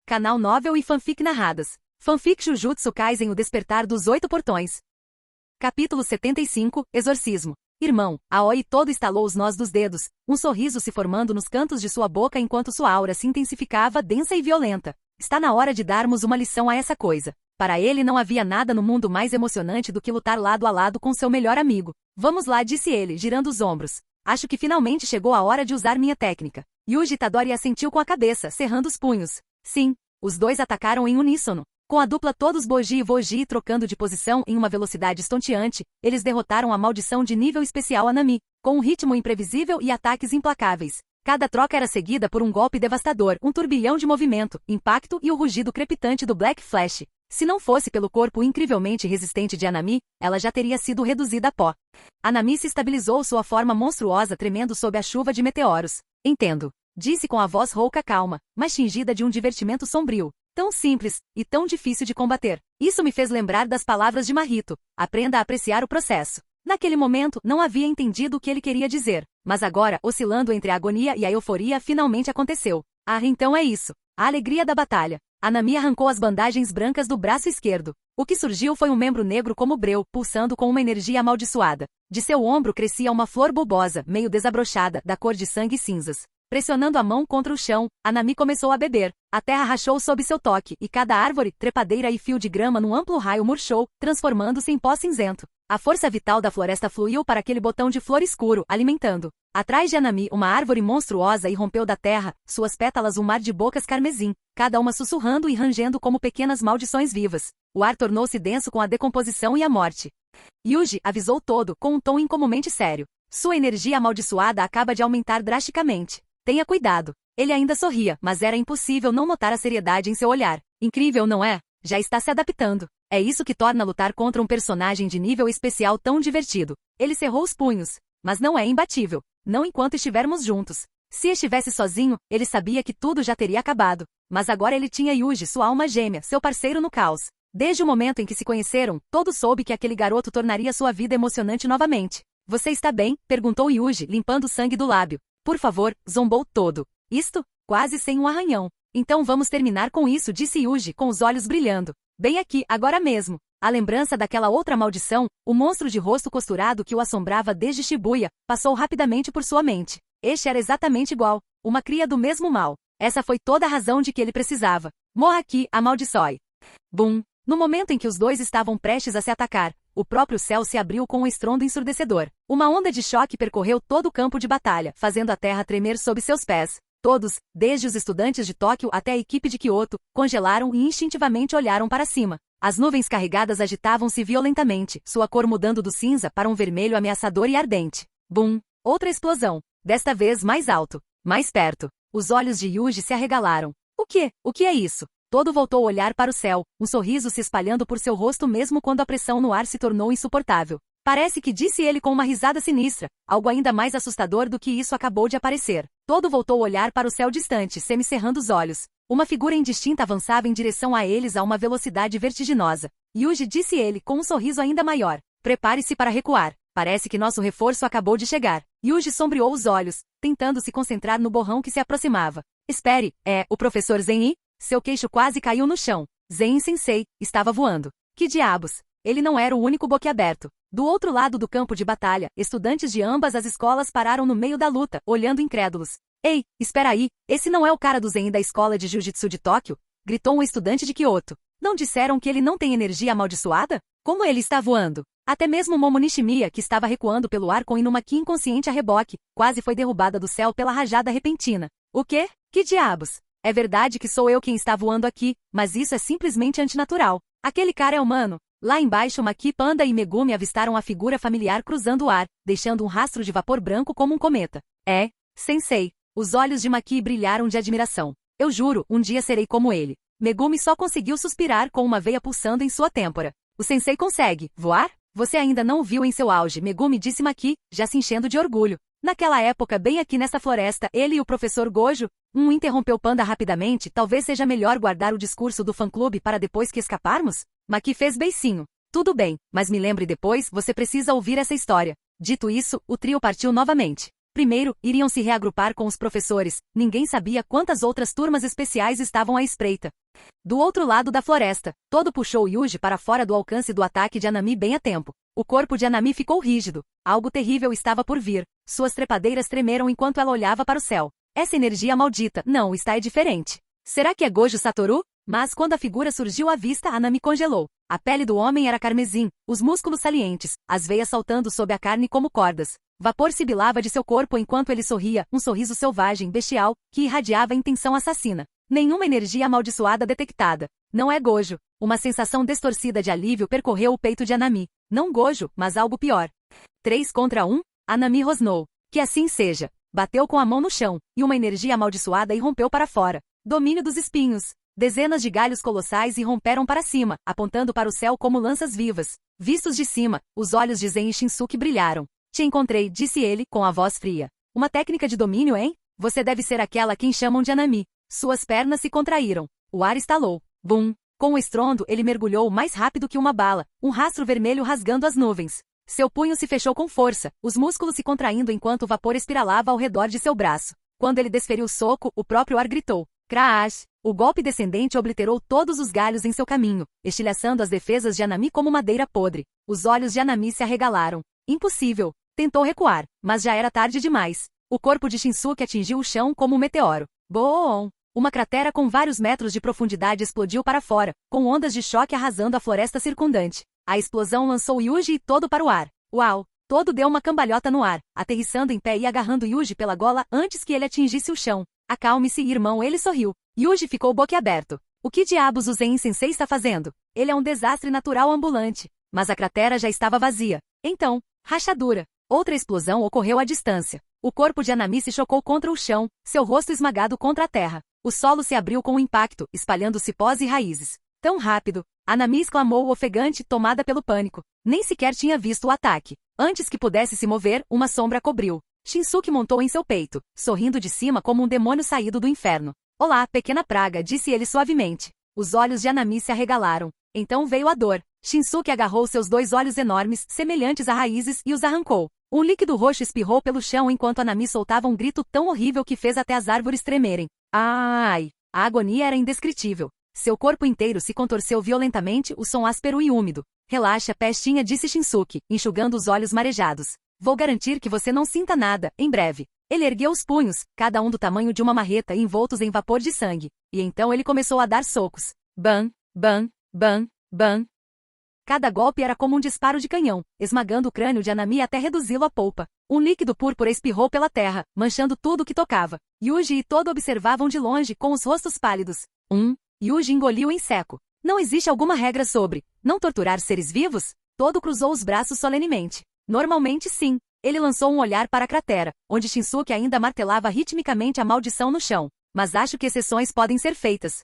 Canal Novel e Fanfic Narradas. Fanfic Jujutsu Kaisen: O Despertar dos 8 Portões. Capítulo 75, Exorcismo. Irmão, Aoi todo estalou os nós dos dedos, um sorriso se formando nos cantos de sua boca enquanto sua aura se intensificava densa e violenta. Está na hora de darmos uma lição a essa coisa. Para ele não havia nada no mundo mais emocionante do que lutar lado a lado com seu melhor amigo. Vamos lá, disse ele, girando os ombros. Acho que finalmente chegou a hora de usar minha técnica. Yuji Tadori assentiu com a cabeça, cerrando os punhos. Sim, os dois atacaram em uníssono. Com a dupla todos Boji e Voji trocando de posição em uma velocidade estonteante, eles derrotaram a maldição de nível especial Anami, com um ritmo imprevisível e ataques implacáveis. Cada troca era seguida por um golpe devastador, um turbilhão de movimento, impacto e o rugido crepitante do Black Flash. Se não fosse pelo corpo incrivelmente resistente de Anami, ela já teria sido reduzida a pó. Anami se estabilizou, sua forma monstruosa tremendo sob a chuva de meteoros. Entendo, disse com a voz rouca calma, mas tingida de um divertimento sombrio. Tão simples, e tão difícil de combater. Isso me fez lembrar das palavras de Mahito. Aprenda a apreciar o processo. Naquele momento, não havia entendido o que ele queria dizer. Mas agora, oscilando entre a agonia e a euforia, finalmente aconteceu. Ah, então é isso. A alegria da batalha. Anami arrancou as bandagens brancas do braço esquerdo. O que surgiu foi um membro negro como breu, pulsando com uma energia amaldiçoada. De seu ombro crescia uma flor bulbosa, meio desabrochada, da cor de sangue e cinzas. Pressionando a mão contra o chão, Anami começou a beber. A terra rachou sob seu toque, e cada árvore, trepadeira e fio de grama num amplo raio murchou, transformando-se em pó cinzento. A força vital da floresta fluiu para aquele botão de flor escuro, alimentando. Atrás de Anami, uma árvore monstruosa irrompeu da terra, suas pétalas um mar de bocas carmesim, cada uma sussurrando e rangendo como pequenas maldições vivas. O ar tornou-se denso com a decomposição e a morte. Yuji avisou todo, com um tom incomumente sério. Sua energia amaldiçoada acaba de aumentar drasticamente. Tenha cuidado. Ele ainda sorria, mas era impossível não notar a seriedade em seu olhar. Incrível, não é? Já está se adaptando. É isso que torna lutar contra um personagem de nível especial tão divertido. Ele cerrou os punhos. Mas não é imbatível. Não enquanto estivermos juntos. Se estivesse sozinho, ele sabia que tudo já teria acabado. Mas agora ele tinha Yuji, sua alma gêmea, seu parceiro no caos. Desde o momento em que se conheceram, todo soube que aquele garoto tornaria sua vida emocionante novamente. Você está bem? Perguntou Yuji, limpando o sangue do lábio. Por favor, zombou todo. Isto? Quase sem um arranhão. Então vamos terminar com isso, disse Yuji, com os olhos brilhando. Bem aqui, agora mesmo. A lembrança daquela outra maldição, o monstro de rosto costurado que o assombrava desde Shibuya, passou rapidamente por sua mente. Este era exatamente igual. Uma cria do mesmo mal. Essa foi toda a razão de que ele precisava. Morra aqui, amaldiçoe. Bum! No momento em que os dois estavam prestes a se atacar, o próprio céu se abriu com um estrondo ensurdecedor. Uma onda de choque percorreu todo o campo de batalha, fazendo a terra tremer sob seus pés. Todos, desde os estudantes de Tóquio até a equipe de Kyoto, congelaram e instintivamente olharam para cima. As nuvens carregadas agitavam-se violentamente, sua cor mudando do cinza para um vermelho ameaçador e ardente. Bum! Outra explosão. Desta vez mais alto, mais perto. Os olhos de Yuji se arregalaram. O quê? O que é isso? Todo voltou a olhar para o céu, um sorriso se espalhando por seu rosto mesmo quando a pressão no ar se tornou insuportável. Parece que disse ele com uma risada sinistra, algo ainda mais assustador do que isso acabou de aparecer. Todo voltou a olhar para o céu distante, semicerrando os olhos. Uma figura indistinta avançava em direção a eles a uma velocidade vertiginosa. Yuji, disse ele com um sorriso ainda maior. Prepare-se para recuar. Parece que nosso reforço acabou de chegar. Yuji sombreou os olhos, tentando se concentrar no borrão que se aproximava. Espere, é o professor Zen'i? Seu queixo quase caiu no chão. Zen Sensei estava voando. Que diabos? Ele não era o único boquiaberto. Do outro lado do campo de batalha, estudantes de ambas as escolas pararam no meio da luta, olhando incrédulos. Ei, espera aí, esse não é o cara do Zen da escola de Jiu-Jitsu de Tóquio? Gritou um estudante de Kyoto. Não disseram que ele não tem energia amaldiçoada? Como ele está voando? Até mesmo Momo Nishimiya, que estava recuando pelo ar com Inumaki inconsciente a reboque, quase foi derrubada do céu pela rajada repentina. O quê? Que diabos? É verdade que sou eu quem está voando aqui, mas isso é simplesmente antinatural. Aquele cara é humano. Lá embaixo Maki, Panda e Megumi avistaram a figura familiar cruzando o ar, deixando um rastro de vapor branco como um cometa. É, Sensei. Os olhos de Maki brilharam de admiração. Eu juro, um dia serei como ele. Megumi só conseguiu suspirar com uma veia pulsando em sua têmpora. O Sensei consegue voar? Você ainda não o viu em seu auge, Megumi, disse Maki, já se enchendo de orgulho. Naquela época, bem aqui nessa floresta, ele e o professor Gojo, interrompeu Panda rapidamente, talvez seja melhor guardar o discurso do fã-clube para depois que escaparmos? Maki fez beicinho. Tudo bem, mas me lembre depois, você precisa ouvir essa história. Dito isso, o trio partiu novamente. Primeiro, iriam se reagrupar com os professores, ninguém sabia quantas outras turmas especiais estavam à espreita. Do outro lado da floresta, todo puxou Yuji para fora do alcance do ataque de Anami bem a tempo. O corpo de Anami ficou rígido. Algo terrível estava por vir. Suas trepadeiras tremeram enquanto ela olhava para o céu. Essa energia maldita, não, está diferente. Será que é Gojo Satoru? Mas quando a figura surgiu à vista, Anami congelou. A pele do homem era carmesim, os músculos salientes, as veias saltando sob a carne como cordas. Vapor sibilava de seu corpo enquanto ele sorria, um sorriso selvagem, bestial, que irradiava intenção assassina. Nenhuma energia amaldiçoada detectada. Não é Gojo. Uma sensação distorcida de alívio percorreu o peito de Anami. Não Gojo, mas algo pior. 3 contra 1? Anami rosnou. Que assim seja. Bateu com a mão no chão, e uma energia amaldiçoada irrompeu para fora. Domínio dos espinhos. Dezenas de galhos colossais irromperam para cima, apontando para o céu como lanças vivas. Vistos de cima, os olhos de Zen e Shinsuke brilharam. Te encontrei, disse ele, com a voz fria. Uma técnica de domínio, hein? Você deve ser aquela quem chamam de Anami. Suas pernas se contraíram. O ar estalou. Bum! Com o estrondo, ele mergulhou mais rápido que uma bala, um rastro vermelho rasgando as nuvens. Seu punho se fechou com força, os músculos se contraindo enquanto o vapor espiralava ao redor de seu braço. Quando ele desferiu o soco, o próprio ar gritou. Crash! O golpe descendente obliterou todos os galhos em seu caminho, estilhaçando as defesas de Anami como madeira podre. Os olhos de Anami se arregalaram. Impossível! Tentou recuar, mas já era tarde demais. O corpo de Shinsuke atingiu o chão como um meteoro. Boom! Uma cratera com vários metros de profundidade explodiu para fora, com ondas de choque arrasando a floresta circundante. A explosão lançou Yuji e todo para o ar. Uau! Todo deu uma cambalhota no ar, aterrissando em pé e agarrando Yuji pela gola antes que ele atingisse o chão. Acalme-se, irmão, ele sorriu. Yuji ficou boquiaberto. O que diabos o Zen-sensei está fazendo? Ele é um desastre natural ambulante. Mas a cratera já estava vazia. Então, rachadura. Outra explosão ocorreu à distância. O corpo de Anami se chocou contra o chão, seu rosto esmagado contra a terra. O solo se abriu com um impacto, espalhando cipós e raízes. Tão rápido! Anami exclamou ofegante, tomada pelo pânico. Nem sequer tinha visto o ataque. Antes que pudesse se mover, uma sombra cobriu. Shinsuke montou em seu peito, sorrindo de cima como um demônio saído do inferno. Olá, pequena praga, disse ele suavemente. Os olhos de Anami se arregalaram. Então veio a dor. Shinsuke agarrou seus 2 olhos enormes, semelhantes a raízes, e os arrancou. Um líquido roxo espirrou pelo chão enquanto Anami soltava um grito tão horrível que fez até as árvores tremerem. Ai! A agonia era indescritível. Seu corpo inteiro se contorceu violentamente, o som áspero e úmido. Relaxa, pestinha, disse Shinsuke, enxugando os olhos marejados. Vou garantir que você não sinta nada, em breve. Ele ergueu os punhos, cada um do tamanho de uma marreta e envoltos em vapor de sangue. E então ele começou a dar socos. Bam, bam, bam, bam. Cada golpe era como um disparo de canhão, esmagando o crânio de Anami até reduzi-lo a polpa. Um líquido púrpura espirrou pela terra, manchando tudo o que tocava. Yuji e todo observavam de longe, com os rostos pálidos. Yuji engoliu em seco. Não existe alguma regra sobre não torturar seres vivos? Todo cruzou os braços solenemente. Normalmente sim. Ele lançou um olhar para a cratera, onde Shinsuke ainda martelava ritmicamente a maldição no chão. Mas acho que exceções podem ser feitas.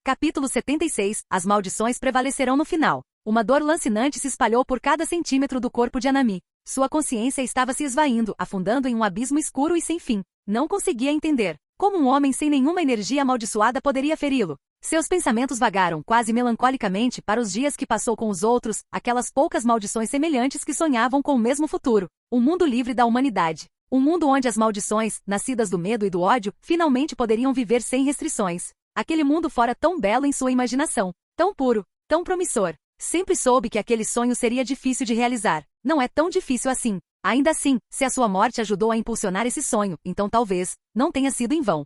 Capítulo 76. As maldições prevalecerão no final. Uma dor lancinante se espalhou por cada centímetro do corpo de Anami. Sua consciência estava se esvaindo, afundando em um abismo escuro e sem fim. Não conseguia entender como um homem sem nenhuma energia amaldiçoada poderia feri-lo. Seus pensamentos vagaram, quase melancolicamente, para os dias que passou com os outros, aquelas poucas maldições semelhantes que sonhavam com o mesmo futuro. Um mundo livre da humanidade. Um mundo onde as maldições, nascidas do medo e do ódio, finalmente poderiam viver sem restrições. Aquele mundo fora tão belo em sua imaginação, tão puro, tão promissor. Sempre soube que aquele sonho seria difícil de realizar. Não é tão difícil assim. Ainda assim, se a sua morte ajudou a impulsionar esse sonho, então talvez não tenha sido em vão.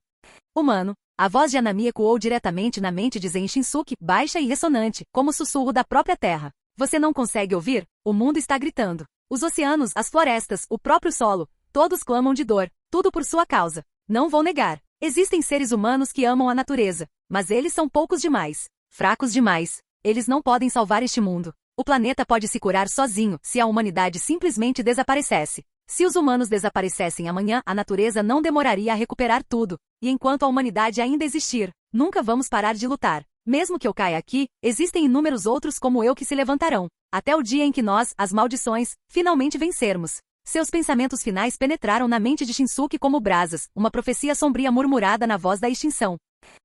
Humano. A voz de Anami ecoou diretamente na mente de Zen Shinsuke, baixa e ressonante, como o sussurro da própria terra. Você não consegue ouvir? O mundo está gritando. Os oceanos, as florestas, o próprio solo, todos clamam de dor, tudo por sua causa. Não vou negar. Existem seres humanos que amam a natureza, mas eles são poucos demais, fracos demais. Eles não podem salvar este mundo. O planeta pode se curar sozinho se a humanidade simplesmente desaparecesse. Se os humanos desaparecessem amanhã, a natureza não demoraria a recuperar tudo. E enquanto a humanidade ainda existir, nunca vamos parar de lutar. Mesmo que eu caia aqui, existem inúmeros outros como eu que se levantarão. Até o dia em que nós, as maldições, finalmente vencermos. Seus pensamentos finais penetraram na mente de Shinsuke como brasas, uma profecia sombria murmurada na voz da extinção.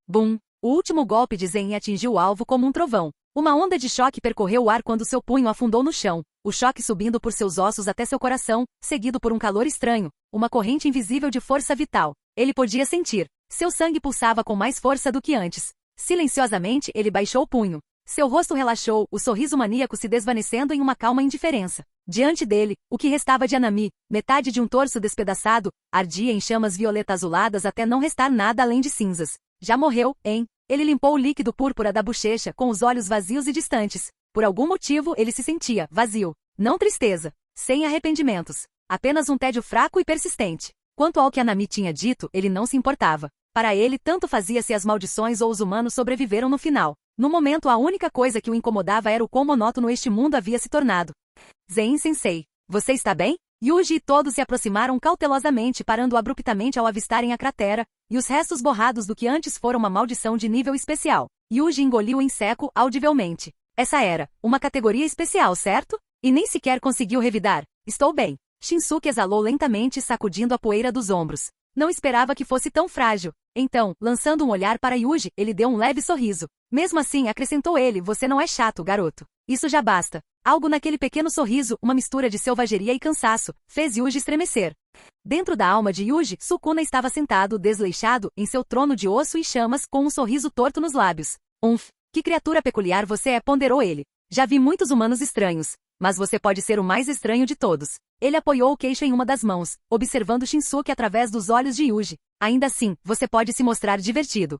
Bum! O último golpe de Zen atingiu o alvo como um trovão. Uma onda de choque percorreu o ar quando seu punho afundou no chão. o choque subindo por seus ossos até seu coração, seguido por um calor estranho, uma corrente invisível de força vital. Ele podia sentir. Seu sangue pulsava com mais força do que antes. Silenciosamente, ele baixou o punho. Seu rosto relaxou, o sorriso maníaco se desvanecendo em uma calma indiferença. Diante dele, o que restava de Anami, metade de um torso despedaçado, ardia em chamas violeta-azuladas até não restar nada além de cinzas. Já morreu, hein? Ele limpou o líquido púrpura da bochecha com os olhos vazios e distantes. Por algum motivo, ele se sentia vazio. Não tristeza. Sem arrependimentos. Apenas um tédio fraco e persistente. Quanto ao que Anami tinha dito, ele não se importava. Para ele, tanto fazia se as maldições ou os humanos sobreviveram no final. No momento, a única coisa que o incomodava era o quão monótono este mundo havia se tornado. Zen-sensei, você está bem? Yuji e todos se aproximaram cautelosamente, parando abruptamente ao avistarem a cratera, e os restos borrados do que antes fora uma maldição de nível especial. Yuji engoliu em seco, audivelmente. Essa era uma categoria especial, certo? E nem sequer conseguiu revidar. Estou bem. Shinsuke exalou lentamente, sacudindo a poeira dos ombros. Não esperava que fosse tão frágil. Então, lançando um olhar para Yuji, ele deu um leve sorriso. Mesmo assim, acrescentou ele, você não é chato, garoto. Isso já basta. Algo naquele pequeno sorriso, uma mistura de selvageria e cansaço, fez Yuji estremecer. Dentro da alma de Yuji, Sukuna estava sentado, desleixado, em seu trono de osso e chamas, com um sorriso torto nos lábios. Que criatura peculiar você é, ponderou ele. Já vi muitos humanos estranhos, mas você pode ser o mais estranho de todos. Ele apoiou o queixo em uma das mãos, observando Shinsuke através dos olhos de Yuji. Ainda assim, você pode se mostrar divertido.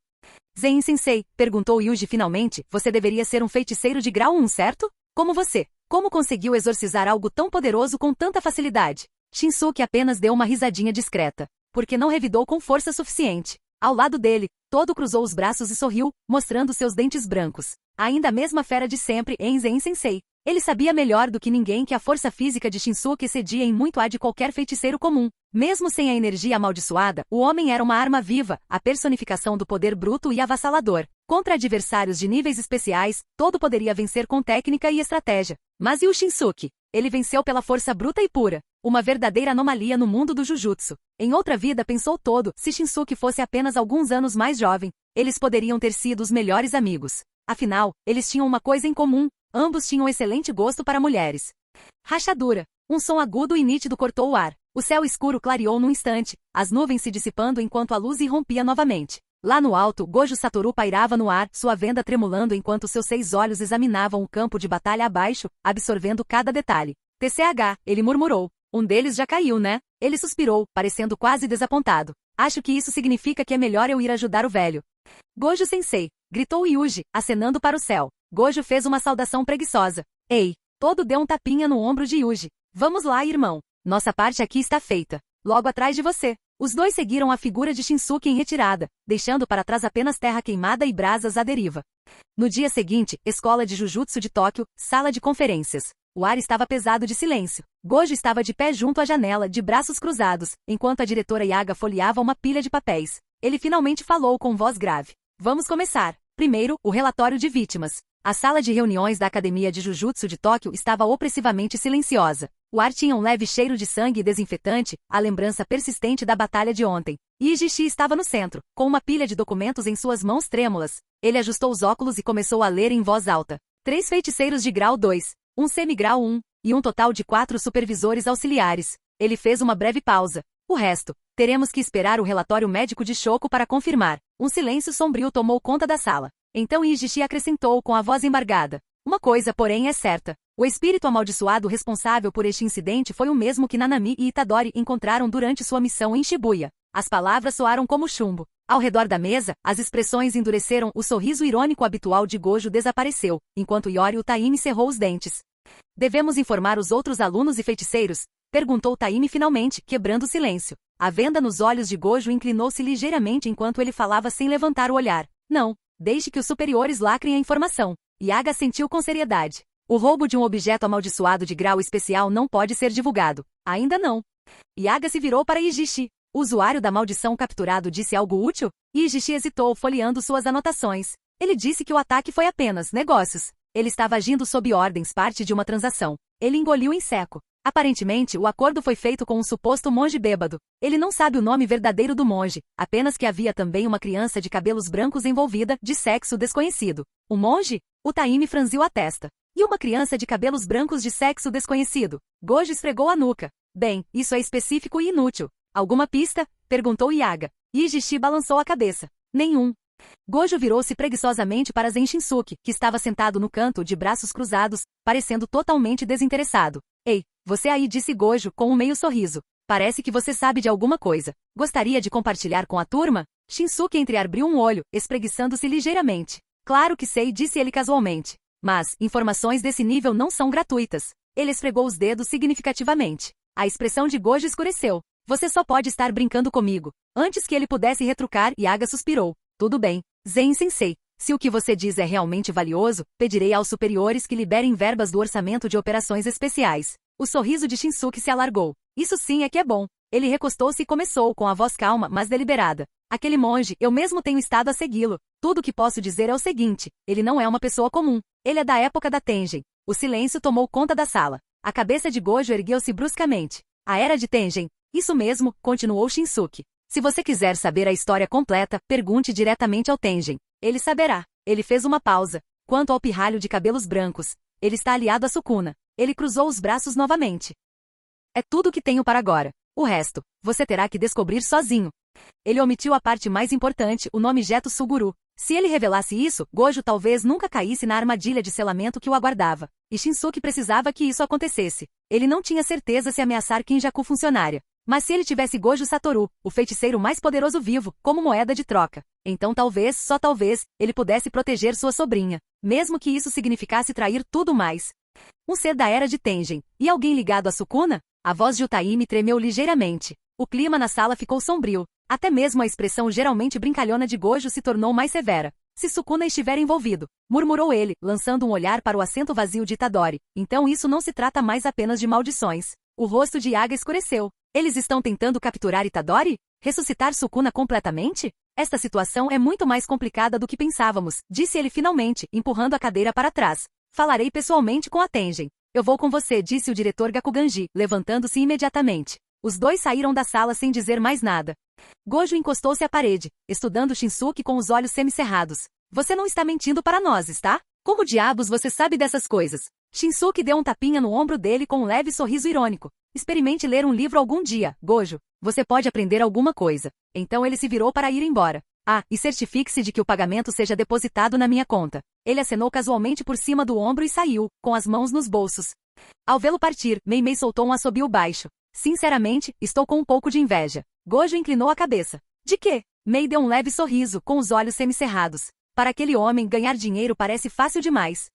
Zen-sensei, perguntou Yuji finalmente, você deveria ser um feiticeiro de grau 1, certo? Como você? Como conseguiu exorcizar algo tão poderoso com tanta facilidade? Shinsuke apenas deu uma risadinha discreta, porque não revidou com força suficiente. Ao lado dele, todo cruzou os braços e sorriu, mostrando seus dentes brancos. Ainda a mesma fera de sempre em Zen-sensei. Ele sabia melhor do que ninguém que a força física de Shinsuke excedia em muito a de qualquer feiticeiro comum. Mesmo sem a energia amaldiçoada, o homem era uma arma viva, a personificação do poder bruto e avassalador. Contra adversários de níveis especiais, todo poderia vencer com técnica e estratégia. Mas e o Shinsuke? Ele venceu pela força bruta e pura. Uma verdadeira anomalia no mundo do Jujutsu. Em outra vida pensou todo, se Shinsuke fosse apenas alguns anos mais jovem, eles poderiam ter sido os melhores amigos. Afinal, eles tinham uma coisa em comum. Ambos tinham excelente gosto para mulheres. Rachadura. Um som agudo e nítido cortou o ar. O céu escuro clareou num instante, as nuvens se dissipando enquanto a luz irrompia novamente. Lá no alto, Gojo Satoru pairava no ar, sua venda tremulando enquanto seus 6 olhos examinavam o campo de batalha abaixo, absorvendo cada detalhe. TCH, ele murmurou. Um deles já caiu, né? Ele suspirou, parecendo quase desapontado. Acho que isso significa que é melhor eu ir ajudar o velho. Gojo-sensei, gritou Yuji, acenando para o céu. Gojo fez uma saudação preguiçosa. Ei! Todo deu um tapinha no ombro de Yuji. Vamos lá, irmão. Nossa parte aqui está feita. Logo atrás de você. Os dois seguiram a figura de Shinsuke em retirada, deixando para trás apenas terra queimada e brasas à deriva. No dia seguinte, Escola de Jujutsu de Tóquio, sala de conferências. O ar estava pesado de silêncio. Gojo estava de pé junto à janela, de braços cruzados, enquanto a diretora Yaga folheava uma pilha de papéis. Ele finalmente falou com voz grave. Vamos começar. Primeiro, o relatório de vítimas. A sala de reuniões da Academia de Jujutsu de Tóquio estava opressivamente silenciosa. O ar tinha um leve cheiro de sangue e desinfetante, a lembrança persistente da batalha de ontem. Ijishi estava no centro, com uma pilha de documentos em suas mãos trêmulas. Ele ajustou os óculos e começou a ler em voz alta. 3 feiticeiros de grau 2, um semigrau 1, e um total de 4 supervisores auxiliares. Ele fez uma breve pausa. O resto, teremos que esperar o relatório médico de Shoko para confirmar. Um silêncio sombrio tomou conta da sala. Então Ijishi acrescentou com a voz embargada. Uma coisa, porém, é certa. O espírito amaldiçoado responsável por este incidente foi o mesmo que Nanami e Itadori encontraram durante sua missão em Shibuya. As palavras soaram como chumbo. Ao redor da mesa, as expressões endureceram, o sorriso irônico habitual de Gojo desapareceu, enquanto Yori Taimi cerrou os dentes. Devemos informar os outros alunos e feiticeiros? Perguntou Taimi finalmente, quebrando o silêncio. A venda nos olhos de Gojo inclinou-se ligeiramente enquanto ele falava sem levantar o olhar. Não, deixe que os superiores lacrem a informação. Yaga sentiu com seriedade. O roubo de um objeto amaldiçoado de grau especial não pode ser divulgado. Ainda não. Yaga se virou para Ijishi. O usuário da maldição capturado disse algo útil? Ijishi hesitou, folheando suas anotações. Ele disse que o ataque foi apenas negócios. Ele estava agindo sob ordens, parte de uma transação. Ele engoliu em seco. Aparentemente, o acordo foi feito com um suposto monge bêbado. Ele não sabe o nome verdadeiro do monge, apenas que havia também uma criança de cabelos brancos envolvida, de sexo desconhecido. O monge? O Taimi franziu a testa. E uma criança de cabelos brancos de sexo desconhecido. Gojo esfregou a nuca. Bem, isso é específico e inútil. Alguma pista? Perguntou Yaga. Ijishi balançou a cabeça. Nenhum. Gojo virou-se preguiçosamente para Zen Shinsuke, que estava sentado no canto de braços cruzados, parecendo totalmente desinteressado. Ei, você aí, disse Gojo com um meio sorriso. Parece que você sabe de alguma coisa. Gostaria de compartilhar com a turma? Shinsuke entreabriu um olho, espreguiçando-se ligeiramente. Claro que sei, disse ele casualmente. Mas, informações desse nível não são gratuitas. Ele esfregou os dedos significativamente. A expressão de Gojo escureceu. Você só pode estar brincando comigo. Antes que ele pudesse retrucar, Yaga suspirou. Tudo bem, Zen Sensei. Se o que você diz é realmente valioso, pedirei aos superiores que liberem verbas do orçamento de operações especiais. O sorriso de Shinsuke se alargou. Isso sim é que é bom. Ele recostou-se e começou com a voz calma, mas deliberada. Aquele monge, eu mesmo tenho estado a segui-lo. Tudo o que posso dizer é o seguinte, ele não é uma pessoa comum. Ele é da época da Tengen. O silêncio tomou conta da sala. A cabeça de Gojo ergueu-se bruscamente. A era de Tengen. Isso mesmo, continuou Shinsuke. Se você quiser saber a história completa, pergunte diretamente ao Tengen. Ele saberá. Ele fez uma pausa. Quanto ao pirralho de cabelos brancos, ele está aliado a Sukuna. Ele cruzou os braços novamente. É tudo o que tenho para agora. O resto, você terá que descobrir sozinho. Ele omitiu a parte mais importante, o nome Geto Suguru. Se ele revelasse isso, Gojo talvez nunca caísse na armadilha de selamento que o aguardava. E Shinsuke precisava que isso acontecesse. Ele não tinha certeza se ameaçar Kinjaku funcionária. Mas se ele tivesse Gojo Satoru, o feiticeiro mais poderoso vivo, como moeda de troca, então talvez, só talvez, ele pudesse proteger sua sobrinha. Mesmo que isso significasse trair tudo mais. Um ser da era de Tengen. E alguém ligado a Sukuna? A voz de Utaimi tremeu ligeiramente. O clima na sala ficou sombrio. Até mesmo a expressão geralmente brincalhona de Gojo se tornou mais severa. Se Sukuna estiver envolvido, murmurou ele, lançando um olhar para o assento vazio de Itadori. Então isso não se trata mais apenas de maldições. O rosto de Yaga escureceu. Eles estão tentando capturar Itadori? Ressuscitar Sukuna completamente? Esta situação é muito mais complicada do que pensávamos, disse ele finalmente, empurrando a cadeira para trás. Falarei pessoalmente com a Tengen. Eu vou com você, disse o diretor Gakuganji, levantando-se imediatamente. Os dois saíram da sala sem dizer mais nada. Gojo encostou-se à parede, estudando Shinsuke com os olhos semicerrados. Você não está mentindo para nós, está? Como diabos você sabe dessas coisas? Shinsuke deu um tapinha no ombro dele com um leve sorriso irônico. Experimente ler um livro algum dia, Gojo. Você pode aprender alguma coisa. Então ele se virou para ir embora. Ah, e certifique-se de que o pagamento seja depositado na minha conta. Ele acenou casualmente por cima do ombro e saiu, com as mãos nos bolsos. Ao vê-lo partir, Meimei soltou um assobio baixo. Sinceramente, estou com um pouco de inveja. Gojo inclinou a cabeça. De quê? Mei deu um leve sorriso, com os olhos semicerrados. Para aquele homem, ganhar dinheiro parece fácil demais.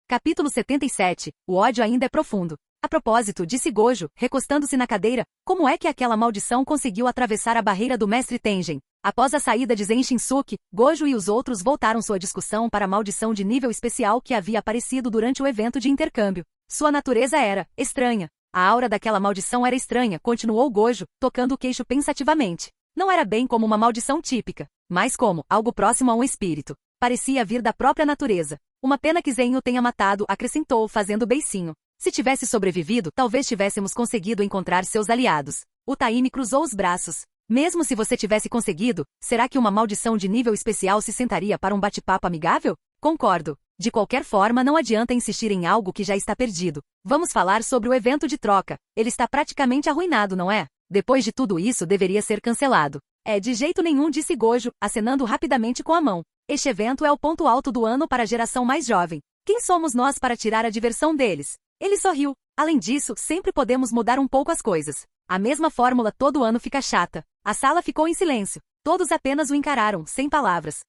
Capítulo 77. O ódio ainda é profundo. A propósito, disse Gojo, recostando-se na cadeira, como é que aquela maldição conseguiu atravessar a barreira do mestre Tengen? Após a saída de Zen Shinsuke, Gojo e os outros voltaram sua discussão para a maldição de nível especial que havia aparecido durante o evento de intercâmbio. Sua natureza era estranha. A aura daquela maldição era estranha, continuou Gojo, tocando o queixo pensativamente. Não era bem como uma maldição típica, mas como algo próximo a um espírito. Parecia vir da própria natureza. Uma pena que Zen o tenha matado, acrescentou, fazendo beicinho. Se tivesse sobrevivido, talvez tivéssemos conseguido encontrar seus aliados. Utaimi cruzou os braços. Mesmo se você tivesse conseguido, será que uma maldição de nível especial se sentaria para um bate-papo amigável? Concordo. De qualquer forma, não adianta insistir em algo que já está perdido. Vamos falar sobre o evento de troca. Ele está praticamente arruinado, não é? Depois de tudo isso, deveria ser cancelado. É, de jeito nenhum, disse Gojo, acenando rapidamente com a mão. Este evento é o ponto alto do ano para a geração mais jovem. Quem somos nós para tirar a diversão deles? Ele sorriu. Além disso, sempre podemos mudar um pouco as coisas. A mesma fórmula todo ano fica chata. A sala ficou em silêncio. Todos apenas o encararam, sem palavras.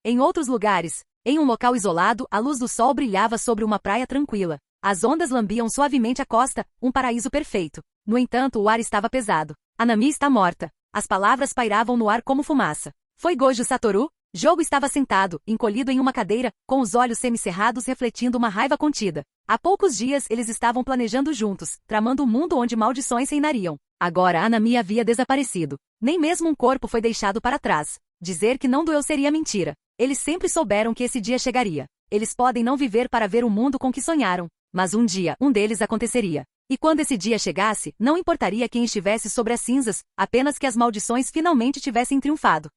Em outros lugares, em um local isolado, a luz do sol brilhava sobre uma praia tranquila. As ondas lambiam suavemente a costa, um paraíso perfeito. No entanto, o ar estava pesado. A Nami está morta. As palavras pairavam no ar como fumaça. Foi Gojo Satoru? Jogo estava sentado, encolhido em uma cadeira, com os olhos semicerrados refletindo uma raiva contida. Há poucos dias eles estavam planejando juntos, tramando um mundo onde maldições reinariam. Agora a Nami havia desaparecido. Nem mesmo um corpo foi deixado para trás. Dizer que não doeu seria mentira. Eles sempre souberam que esse dia chegaria. Eles podem não viver para ver o mundo com que sonharam, mas um dia, um deles aconteceria. E quando esse dia chegasse, não importaria quem estivesse sobre as cinzas, apenas que as maldições finalmente tivessem triunfado.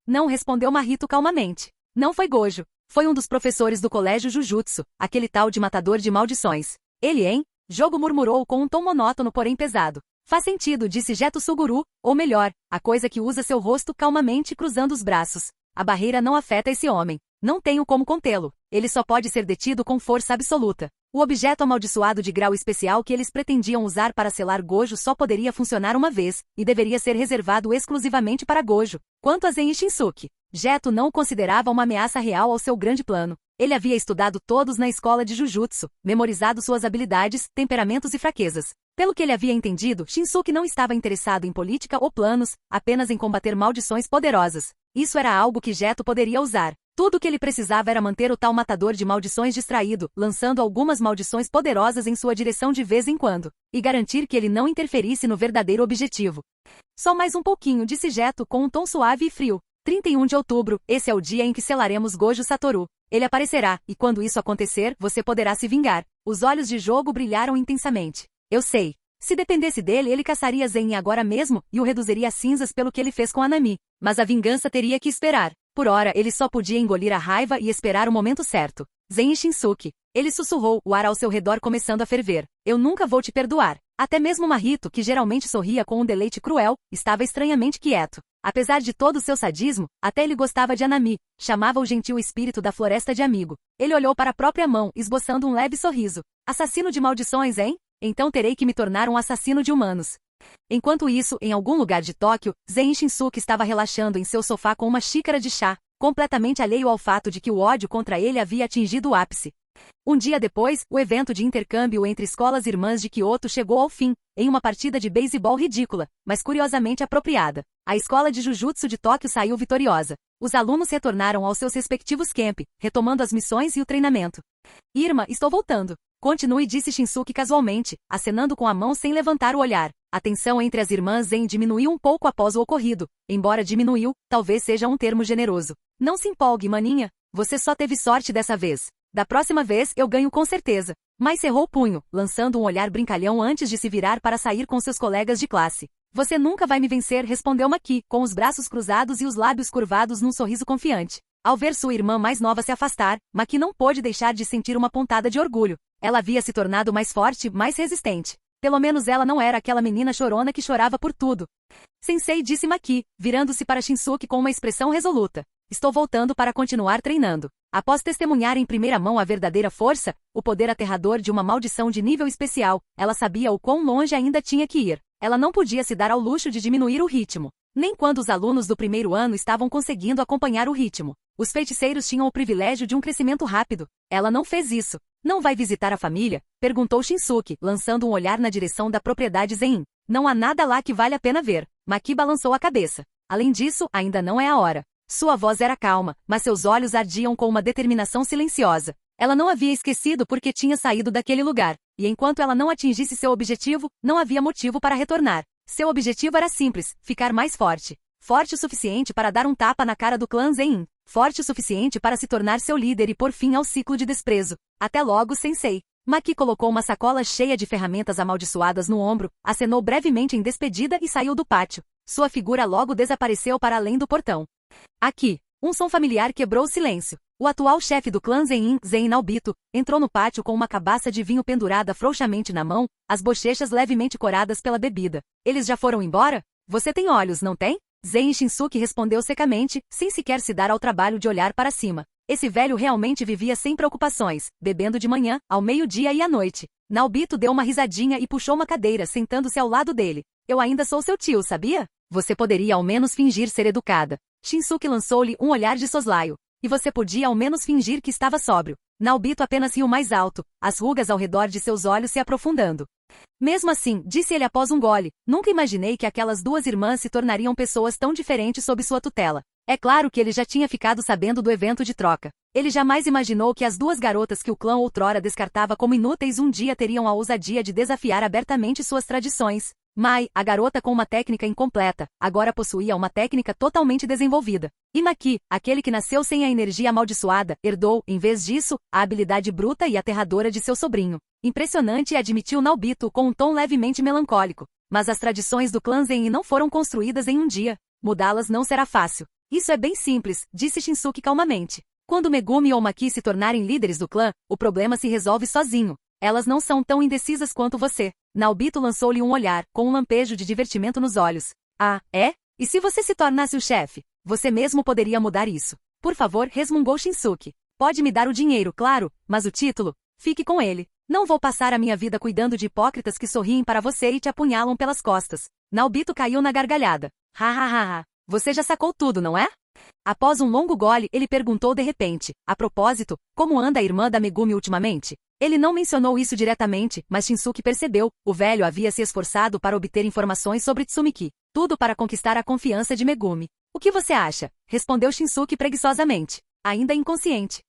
Não, respondeu Marito calmamente. Não foi Gojo. Foi um dos professores do colégio Jujutsu, aquele tal de matador de maldições. Ele, hein? Jogo murmurou com um tom monótono porém pesado. Faz sentido, disse Geto Suguru, ou melhor, a coisa que usa seu rosto calmamente cruzando os braços. A barreira não afeta esse homem. Não tenho como contê-lo. Ele só pode ser detido com força absoluta. O objeto amaldiçoado de grau especial que eles pretendiam usar para selar Gojo só poderia funcionar uma vez, e deveria ser reservado exclusivamente para Gojo. Quanto a Zen e Shinsuke, Geto não o considerava uma ameaça real ao seu grande plano. Ele havia estudado todos na escola de Jujutsu, memorizado suas habilidades, temperamentos e fraquezas. Pelo que ele havia entendido, Shinsuke não estava interessado em política ou planos, apenas em combater maldições poderosas. Isso era algo que Geto poderia usar. Tudo o que ele precisava era manter o tal matador de maldições distraído, lançando algumas maldições poderosas em sua direção de vez em quando, e garantir que ele não interferisse no verdadeiro objetivo. Só mais um pouquinho, disse Geto com um tom suave e frio. 31 de outubro, esse é o dia em que selaremos Gojo Satoru. Ele aparecerá, e quando isso acontecer, você poderá se vingar. Os olhos de Jogo brilharam intensamente. Eu sei. Se dependesse dele, ele caçaria Zen agora mesmo, e o reduziria a cinzas pelo que ele fez com Anami. Mas a vingança teria que esperar. Por ora, ele só podia engolir a raiva e esperar o momento certo. Zen e Shinsuke. Ele sussurrou, o ar ao seu redor começando a ferver. Eu nunca vou te perdoar. Até mesmo Mahito, que geralmente sorria com um deleite cruel, estava estranhamente quieto. Apesar de todo o seu sadismo, até ele gostava de Anami, chamava o gentil espírito da floresta de amigo. Ele olhou para a própria mão, esboçando um leve sorriso. Assassino de maldições, hein? Então terei que me tornar um assassino de humanos. Enquanto isso, em algum lugar de Tóquio, Zen Shinsuke estava relaxando em seu sofá com uma xícara de chá, completamente alheio ao fato de que o ódio contra ele havia atingido o ápice. Um dia depois, o evento de intercâmbio entre escolas irmãs de Kyoto chegou ao fim, em uma partida de beisebol ridícula, mas curiosamente apropriada. A escola de Jujutsu de Tóquio saiu vitoriosa. Os alunos retornaram aos seus respectivos camp, retomando as missões e o treinamento. Irma, estou voltando. Continue, disse Shinsuke casualmente, acenando com a mão sem levantar o olhar. A tensão entre as irmãs Zen diminuiu um pouco após o ocorrido. Embora diminuiu, talvez seja um termo generoso. Não se empolgue, maninha. Você só teve sorte dessa vez. Da próxima vez eu ganho com certeza. Mas cerrou o punho, lançando um olhar brincalhão antes de se virar para sair com seus colegas de classe. Você nunca vai me vencer, respondeu Maki, com os braços cruzados e os lábios curvados num sorriso confiante. Ao ver sua irmã mais nova se afastar, Maki não pôde deixar de sentir uma pontada de orgulho. Ela havia se tornado mais forte, mais resistente. Pelo menos ela não era aquela menina chorona que chorava por tudo. Sensei, disse Maki, virando-se para Shinsuke com uma expressão resoluta. Estou voltando para continuar treinando. Após testemunhar em primeira mão a verdadeira força, o poder aterrador de uma maldição de nível especial, ela sabia o quão longe ainda tinha que ir. Ela não podia se dar ao luxo de diminuir o ritmo. Nem quando os alunos do primeiro ano estavam conseguindo acompanhar o ritmo. Os feiticeiros tinham o privilégio de um crescimento rápido. Ela não fez isso. Não vai visitar a família? Perguntou Shinsuke, lançando um olhar na direção da propriedade Zen. Não há nada lá que vale a pena ver. Maki balançou a cabeça. Além disso, ainda não é a hora. Sua voz era calma, mas seus olhos ardiam com uma determinação silenciosa. Ela não havia esquecido porque tinha saído daquele lugar, e enquanto ela não atingisse seu objetivo, não havia motivo para retornar. Seu objetivo era simples, ficar mais forte. Forte o suficiente para dar um tapa na cara do clã Zen. Forte o suficiente para se tornar seu líder e pôr fim ao ciclo de desprezo. Até logo, sensei. Maki colocou uma sacola cheia de ferramentas amaldiçoadas no ombro, acenou brevemente em despedida e saiu do pátio. Sua figura logo desapareceu para além do portão. Aqui, um som familiar quebrou o silêncio. O atual chefe do clã Zenin, Zen Naobito, entrou no pátio com uma cabaça de vinho pendurada frouxamente na mão, as bochechas levemente coradas pela bebida. Eles já foram embora? Você tem olhos, não tem? Zen Shinsuke respondeu secamente, sem sequer se dar ao trabalho de olhar para cima. Esse velho realmente vivia sem preocupações, bebendo de manhã, ao meio-dia e à noite. Naobito deu uma risadinha e puxou uma cadeira, sentando-se ao lado dele. Eu ainda sou seu tio, sabia? Você poderia ao menos fingir ser educada. Shinsuke lançou-lhe um olhar de soslaio. E você podia ao menos fingir que estava sóbrio. Naobito apenas riu mais alto, as rugas ao redor de seus olhos se aprofundando. Mesmo assim, disse ele após um gole, nunca imaginei que aquelas duas irmãs se tornariam pessoas tão diferentes sob sua tutela. É claro que ele já tinha ficado sabendo do evento de troca. Ele jamais imaginou que as duas garotas que o clã outrora descartava como inúteis um dia teriam a ousadia de desafiar abertamente suas tradições. Mai, a garota com uma técnica incompleta, agora possuía uma técnica totalmente desenvolvida. E Maki, aquele que nasceu sem a energia amaldiçoada, herdou, em vez disso, a habilidade bruta e aterradora de seu sobrinho. Impressionante, admitiu Naobito com um tom levemente melancólico. Mas as tradições do clã Zen não foram construídas em um dia. Mudá-las não será fácil. Isso é bem simples, disse Shinsuke calmamente. Quando Megumi ou Maki se tornarem líderes do clã, o problema se resolve sozinho. Elas não são tão indecisas quanto você. Naobito lançou-lhe um olhar, com um lampejo de divertimento nos olhos. Ah, é? E se você se tornasse o chefe? Você mesmo poderia mudar isso. Por favor, resmungou Shinsuke. Pode me dar o dinheiro, claro, mas o título? Fique com ele. Não vou passar a minha vida cuidando de hipócritas que sorriem para você e te apunhalam pelas costas. Naobito caiu na gargalhada. Ha. Você já sacou tudo, não é? Após um longo gole, ele perguntou de repente. A propósito, como anda a irmã da Megumi ultimamente? Ele não mencionou isso diretamente, mas Shinsuke percebeu. O velho havia se esforçado para obter informações sobre Tsumiki. Tudo para conquistar a confiança de Megumi. O que você acha? Respondeu Shinsuke preguiçosamente. Ainda inconsciente.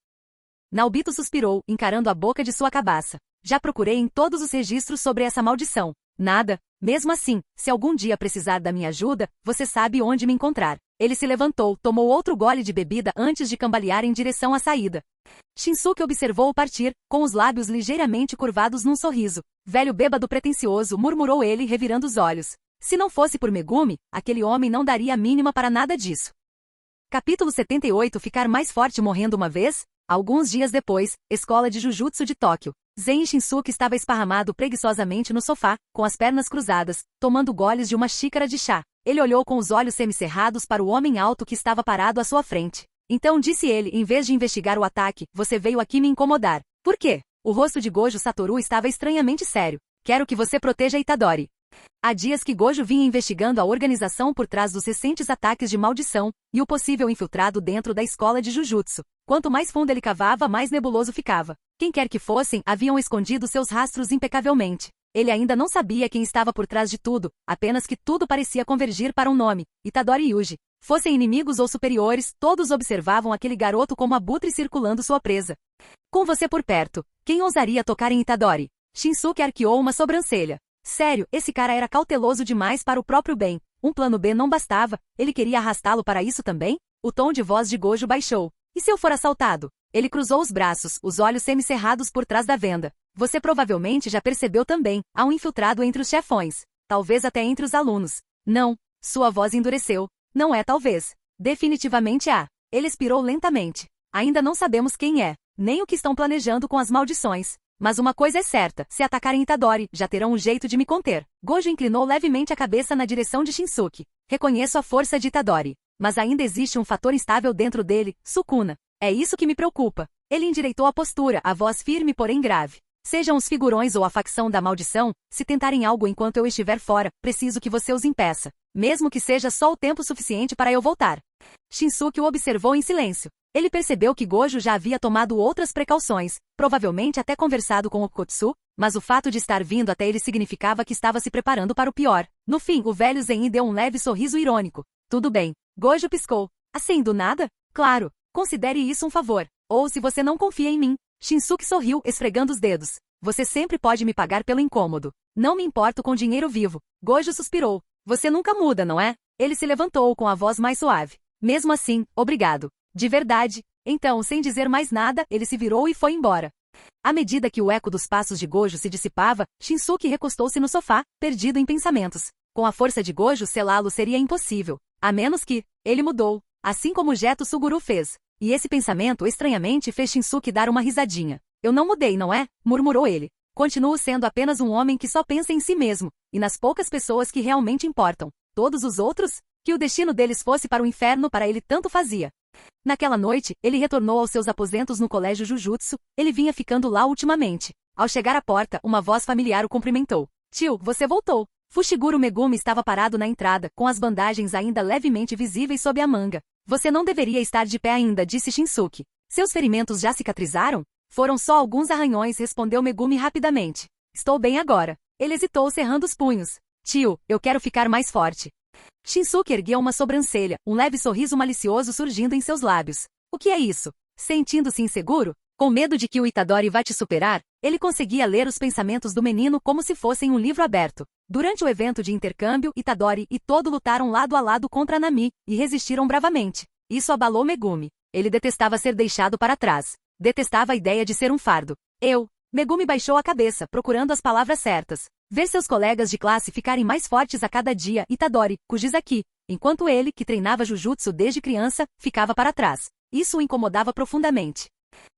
Naobito suspirou, encarando a boca de sua cabaça. Já procurei em todos os registros sobre essa maldição. Nada. Mesmo assim, se algum dia precisar da minha ajuda, você sabe onde me encontrar. Ele se levantou, tomou outro gole de bebida antes de cambalear em direção à saída. Shinsuke observou-o partir, com os lábios ligeiramente curvados num sorriso. Velho bêbado pretensioso, murmurou ele, revirando os olhos. Se não fosse por Megumi, aquele homem não daria a mínima para nada disso. Capítulo 78 Ficar mais forte morrendo uma vez? Alguns dias depois, Escola de Jujutsu de Tóquio. Zen Shinsuke estava esparramado preguiçosamente no sofá, com as pernas cruzadas, tomando goles de uma xícara de chá. Ele olhou com os olhos semicerrados para o homem alto que estava parado à sua frente. Então disse ele, em vez de investigar o ataque, você veio aqui me incomodar. Por quê? O rosto de Gojo Satoru estava estranhamente sério. Quero que você proteja Itadori. Há dias que Gojo vinha investigando a organização por trás dos recentes ataques de maldição, e o possível infiltrado dentro da escola de Jujutsu. Quanto mais fundo ele cavava, mais nebuloso ficava. Quem quer que fossem, haviam escondido seus rastros impecavelmente. Ele ainda não sabia quem estava por trás de tudo, apenas que tudo parecia convergir para um nome, Itadori Yuji. Fossem inimigos ou superiores, todos observavam aquele garoto como abutre circulando sua presa. Com você por perto, quem ousaria tocar em Itadori? Shinsuke arqueou uma sobrancelha. Sério, esse cara era cauteloso demais para o próprio bem. Um plano B não bastava, ele queria arrastá-lo para isso também? O tom de voz de Gojo baixou. E se eu for assaltado? Ele cruzou os braços, os olhos semicerrados por trás da venda. Você provavelmente já percebeu também, há um infiltrado entre os chefões. Talvez até entre os alunos. Não. Sua voz endureceu. Não é talvez. Definitivamente há. Ele expirou lentamente. Ainda não sabemos quem é, nem o que estão planejando com as maldições. Mas uma coisa é certa, se atacarem Itadori, já terão um jeito de me conter. Gojo inclinou levemente a cabeça na direção de Shinsuke. Reconheço a força de Itadori. Mas ainda existe um fator instável dentro dele, Sukuna. É isso que me preocupa. Ele endireitou a postura, a voz firme porém grave. Sejam os figurões ou a facção da maldição, se tentarem algo enquanto eu estiver fora, preciso que você os impeça. Mesmo que seja só o tempo suficiente para eu voltar. Shinsuke o observou em silêncio. Ele percebeu que Gojo já havia tomado outras precauções, provavelmente até conversado com Okotsu, mas o fato de estar vindo até ele significava que estava se preparando para o pior. No fim, o velho Zenin deu um leve sorriso irônico. Tudo bem. Gojo piscou. Assim, do nada? Claro. Considere isso um favor. Ou se você não confia em mim. Shinsuke sorriu, esfregando os dedos. Você sempre pode me pagar pelo incômodo. Não me importo com dinheiro vivo. Gojo suspirou. Você nunca muda, não é? Ele se levantou com a voz mais suave. Mesmo assim, obrigado. De verdade. Então, sem dizer mais nada, ele se virou e foi embora. À medida que o eco dos passos de Gojo se dissipava, Shinsuke recostou-se no sofá, perdido em pensamentos. Com a força de Gojo, selá-lo seria impossível. A menos que... Ele mudou. Assim como Geto Suguru fez. E esse pensamento, estranhamente, fez Shinsuke dar uma risadinha. Eu não mudei, não é? Murmurou ele. Continuo sendo apenas um homem que só pensa em si mesmo, e nas poucas pessoas que realmente importam. Todos os outros? Que o destino deles fosse para o inferno para ele tanto fazia. Naquela noite, ele retornou aos seus aposentos no colégio Jujutsu, ele vinha ficando lá ultimamente. Ao chegar à porta, uma voz familiar o cumprimentou. Tio, você voltou. Fushiguro Megumi estava parado na entrada, com as bandagens ainda levemente visíveis sob a manga. Você não deveria estar de pé ainda, disse Shinsuke. Seus ferimentos já cicatrizaram? Foram só alguns arranhões, respondeu Megumi rapidamente. Estou bem agora. Ele hesitou cerrando os punhos. Tio, eu quero ficar mais forte. Shinsuke ergueu uma sobrancelha, um leve sorriso malicioso surgindo em seus lábios. O que é isso? Sentindo-se inseguro? Com medo de que o Itadori vá te superar, ele conseguia ler os pensamentos do menino como se fossem um livro aberto. Durante o evento de intercâmbio, Itadori e Todo lutaram lado a lado contra Nami, e resistiram bravamente. Isso abalou Megumi. Ele detestava ser deixado para trás. Detestava a ideia de ser um fardo. Megumi baixou a cabeça, procurando as palavras certas. Ver seus colegas de classe ficarem mais fortes a cada dia, Itadori, Kujizaki, enquanto ele, que treinava Jujutsu desde criança, ficava para trás. Isso o incomodava profundamente.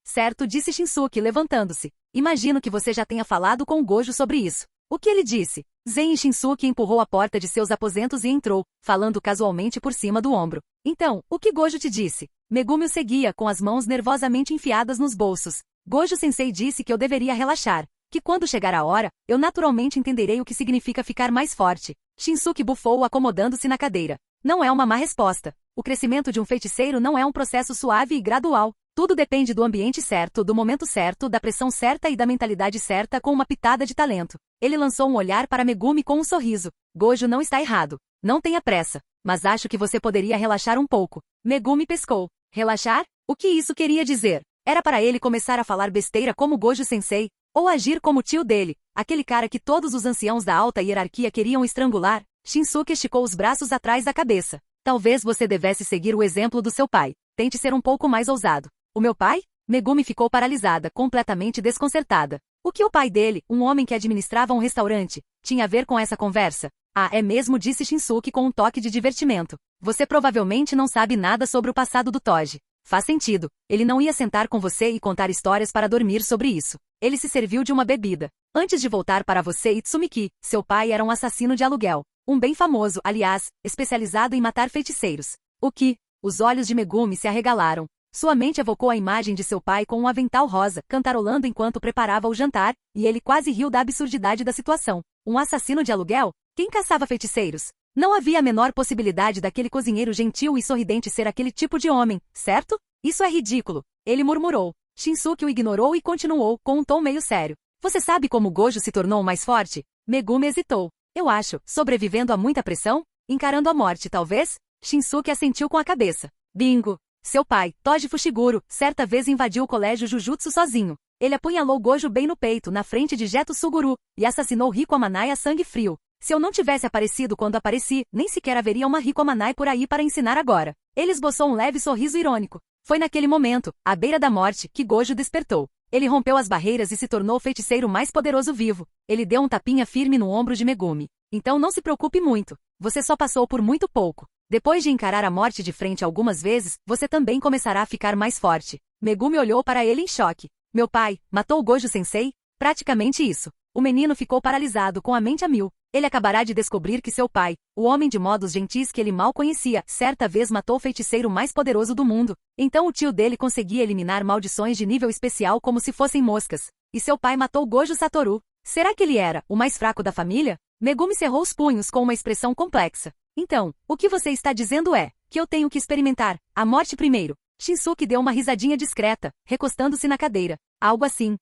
Certo, disse Shinsuke, levantando-se. Imagino que você já tenha falado com o Gojo sobre isso. O que ele disse? Zen Shinsuke empurrou a porta de seus aposentos e entrou, falando casualmente por cima do ombro. Então, o que Gojo te disse? Megumi o seguia, com as mãos nervosamente enfiadas nos bolsos. Gojo-sensei disse que eu deveria relaxar, que quando chegar a hora, eu naturalmente entenderei o que significa ficar mais forte. Shinsuke bufou, acomodando-se na cadeira. Não é uma má resposta. O crescimento de um feiticeiro não é um processo suave e gradual. Tudo depende do ambiente certo, do momento certo, da pressão certa e da mentalidade certa, com uma pitada de talento. Ele lançou um olhar para Megumi com um sorriso. Gojo não está errado. Não tenha pressa. Mas acho que você poderia relaxar um pouco. Megumi pescou. Relaxar? O que isso queria dizer? Era para ele começar a falar besteira como Gojo-sensei? Ou agir como o tio dele, aquele cara que todos os anciãos da alta hierarquia queriam estrangular? Shinsuke esticou os braços atrás da cabeça. Talvez você devesse seguir o exemplo do seu pai. Tente ser um pouco mais ousado. O meu pai? Megumi ficou paralisada, completamente desconcertada. O que o pai dele, um homem que administrava um restaurante, tinha a ver com essa conversa? Ah, é mesmo, disse Shinsuke com um toque de divertimento. Você provavelmente não sabe nada sobre o passado do Toji. Faz sentido. Ele não ia sentar com você e contar histórias para dormir sobre isso. Ele se serviu de uma bebida. Antes de voltar para você e Tsumiki, seu pai era um assassino de aluguel. Um bem famoso, aliás, especializado em matar feiticeiros. O que? Os olhos de Megumi se arregalaram. Sua mente evocou a imagem de seu pai com um avental rosa, cantarolando enquanto preparava o jantar, e ele quase riu da absurdidade da situação. Um assassino de aluguel? Quem caçava feiticeiros? Não havia a menor possibilidade daquele cozinheiro gentil e sorridente ser aquele tipo de homem, certo? Isso é ridículo. Ele murmurou. Shinsuke o ignorou e continuou, com um tom meio sério. Você sabe como Gojo se tornou mais forte? Megumi hesitou. Eu acho, sobrevivendo a muita pressão? Encarando a morte, talvez? Shinsuke assentiu com a cabeça. Bingo! Seu pai, Toji Fushiguro, certa vez invadiu o colégio Jujutsu sozinho. Ele apunhalou Gojo bem no peito, na frente de Geto Suguru, e assassinou Rico Amanai a sangue frio. Se eu não tivesse aparecido quando apareci, nem sequer haveria uma Rico Amanai por aí para ensinar agora. Ele esboçou um leve sorriso irônico. Foi naquele momento, à beira da morte, que Gojo despertou. Ele rompeu as barreiras e se tornou o feiticeiro mais poderoso vivo. Ele deu um tapinha firme no ombro de Megumi. Então não se preocupe muito. Você só passou por muito pouco. Depois de encarar a morte de frente algumas vezes, você também começará a ficar mais forte. Megumi olhou para ele em choque. Meu pai, matou o Gojo-sensei? Praticamente isso. O menino ficou paralisado, com a mente a mil. Ele acabará de descobrir que seu pai, o homem de modos gentis que ele mal conhecia, certa vez matou o feiticeiro mais poderoso do mundo. Então o tio dele conseguia eliminar maldições de nível especial como se fossem moscas. E seu pai matou Gojo Satoru. Será que ele era o mais fraco da família? Megumi cerrou os punhos com uma expressão complexa. Então, o que você está dizendo é que eu tenho que experimentar a morte primeiro. Shinsuke deu uma risadinha discreta, recostando-se na cadeira. Algo assim.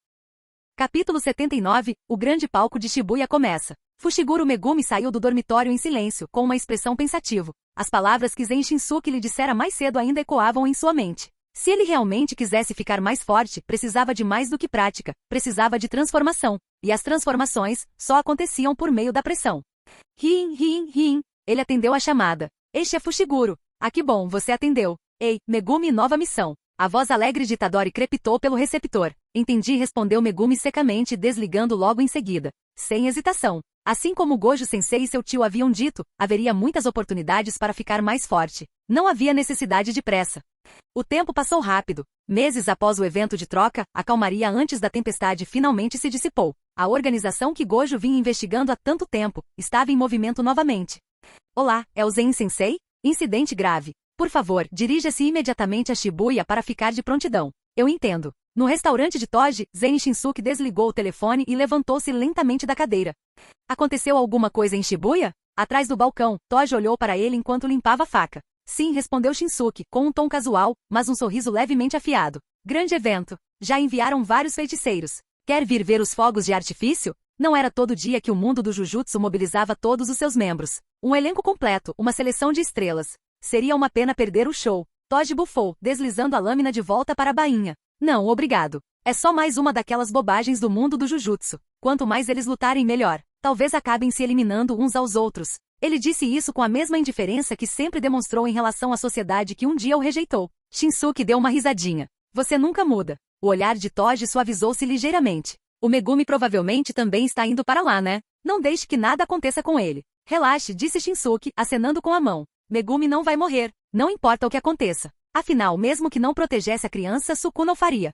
Capítulo 79, o grande palco de Shibuya começa. Fushiguro Megumi saiu do dormitório em silêncio, com uma expressão pensativo. As palavras que Zen Shinsuke lhe dissera mais cedo ainda ecoavam em sua mente. Se ele realmente quisesse ficar mais forte, precisava de mais do que prática, precisava de transformação. E as transformações só aconteciam por meio da pressão. Rim. Ele atendeu a chamada. Este é Fushiguro. Ah, que bom, você atendeu. Ei, Megumi, nova missão. A voz alegre de Itadori crepitou pelo receptor. Entendi, respondeu Megumi secamente, desligando logo em seguida. Sem hesitação. Assim como Gojo-sensei e seu tio haviam dito, haveria muitas oportunidades para ficar mais forte. Não havia necessidade de pressa. O tempo passou rápido. Meses após o evento de troca, a calmaria antes da tempestade finalmente se dissipou. A organização que Gojo vinha investigando há tanto tempo estava em movimento novamente. Olá, é o Zen Sensei? Incidente grave. Por favor, dirija-se imediatamente a Shibuya para ficar de prontidão. Eu entendo. No restaurante de Toji, Zen Shinsuke desligou o telefone e levantou-se lentamente da cadeira. Aconteceu alguma coisa em Shibuya? Atrás do balcão, Toji olhou para ele enquanto limpava a faca. Sim, respondeu Shinsuke, com um tom casual, mas um sorriso levemente afiado. Grande evento. Já enviaram vários feiticeiros. Quer vir ver os fogos de artifício? Não era todo dia que o mundo do Jujutsu mobilizava todos os seus membros. Um elenco completo, uma seleção de estrelas. Seria uma pena perder o show. Toji bufou, deslizando a lâmina de volta para a bainha. Não, obrigado. É só mais uma daquelas bobagens do mundo do Jujutsu. Quanto mais eles lutarem, melhor. Talvez acabem se eliminando uns aos outros. Ele disse isso com a mesma indiferença que sempre demonstrou em relação à sociedade que um dia o rejeitou. Shinsuke deu uma risadinha. Você nunca muda. O olhar de Toji suavizou-se ligeiramente. O Megumi provavelmente também está indo para lá, né? Não deixe que nada aconteça com ele. Relaxe, disse Shinsuke, acenando com a mão. Megumi não vai morrer. Não importa o que aconteça. Afinal, mesmo que não protegesse a criança, Sukuna o faria.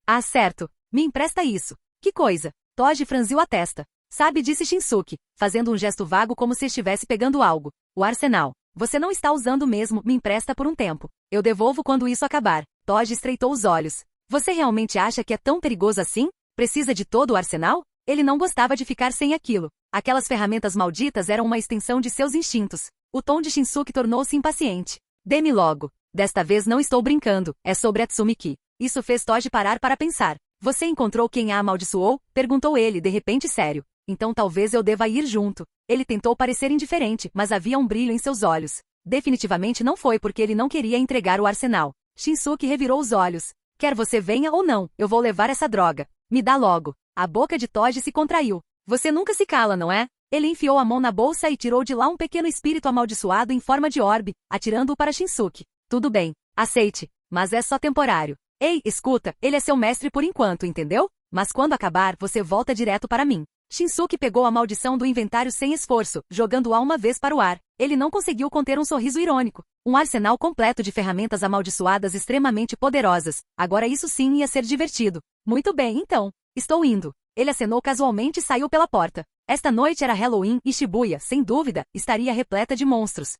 Ah, certo. Me empresta isso. Que coisa. Toji franziu a testa. Sabe, disse Shinsuke, fazendo um gesto vago como se estivesse pegando algo. O arsenal. Você não está usando mesmo, me empresta por um tempo. Eu devolvo quando isso acabar. Toji estreitou os olhos. Você realmente acha que é tão perigoso assim? Precisa de todo o arsenal? Ele não gostava de ficar sem aquilo. Aquelas ferramentas malditas eram uma extensão de seus instintos. O tom de Shinsuke tornou-se impaciente. Dê-me logo. Desta vez não estou brincando, é sobre Atsumiki. Isso fez Toji parar para pensar. Você encontrou quem a amaldiçoou? Perguntou ele, de repente sério. Então talvez eu deva ir junto. Ele tentou parecer indiferente, mas havia um brilho em seus olhos. Definitivamente não foi porque ele não queria entregar o arsenal. Shinsuke revirou os olhos. Quer você venha ou não, eu vou levar essa droga. Me dá logo. A boca de Toji se contraiu. Você nunca se cala, não é? Ele enfiou a mão na bolsa e tirou de lá um pequeno espírito amaldiçoado em forma de orbe, atirando-o para Shinsuke. Tudo bem, aceite, mas é só temporário. Ei, escuta, ele é seu mestre por enquanto, entendeu? Mas quando acabar, você volta direto para mim. Shinsuke pegou a maldição do inventário sem esforço, jogando-a uma vez para o ar. Ele não conseguiu conter um sorriso irônico. Um arsenal completo de ferramentas amaldiçoadas extremamente poderosas. Agora isso sim ia ser divertido. Muito bem, então. Estou indo. Ele acenou casualmente e saiu pela porta. Esta noite era Halloween e Shibuya, sem dúvida, estaria repleta de monstros.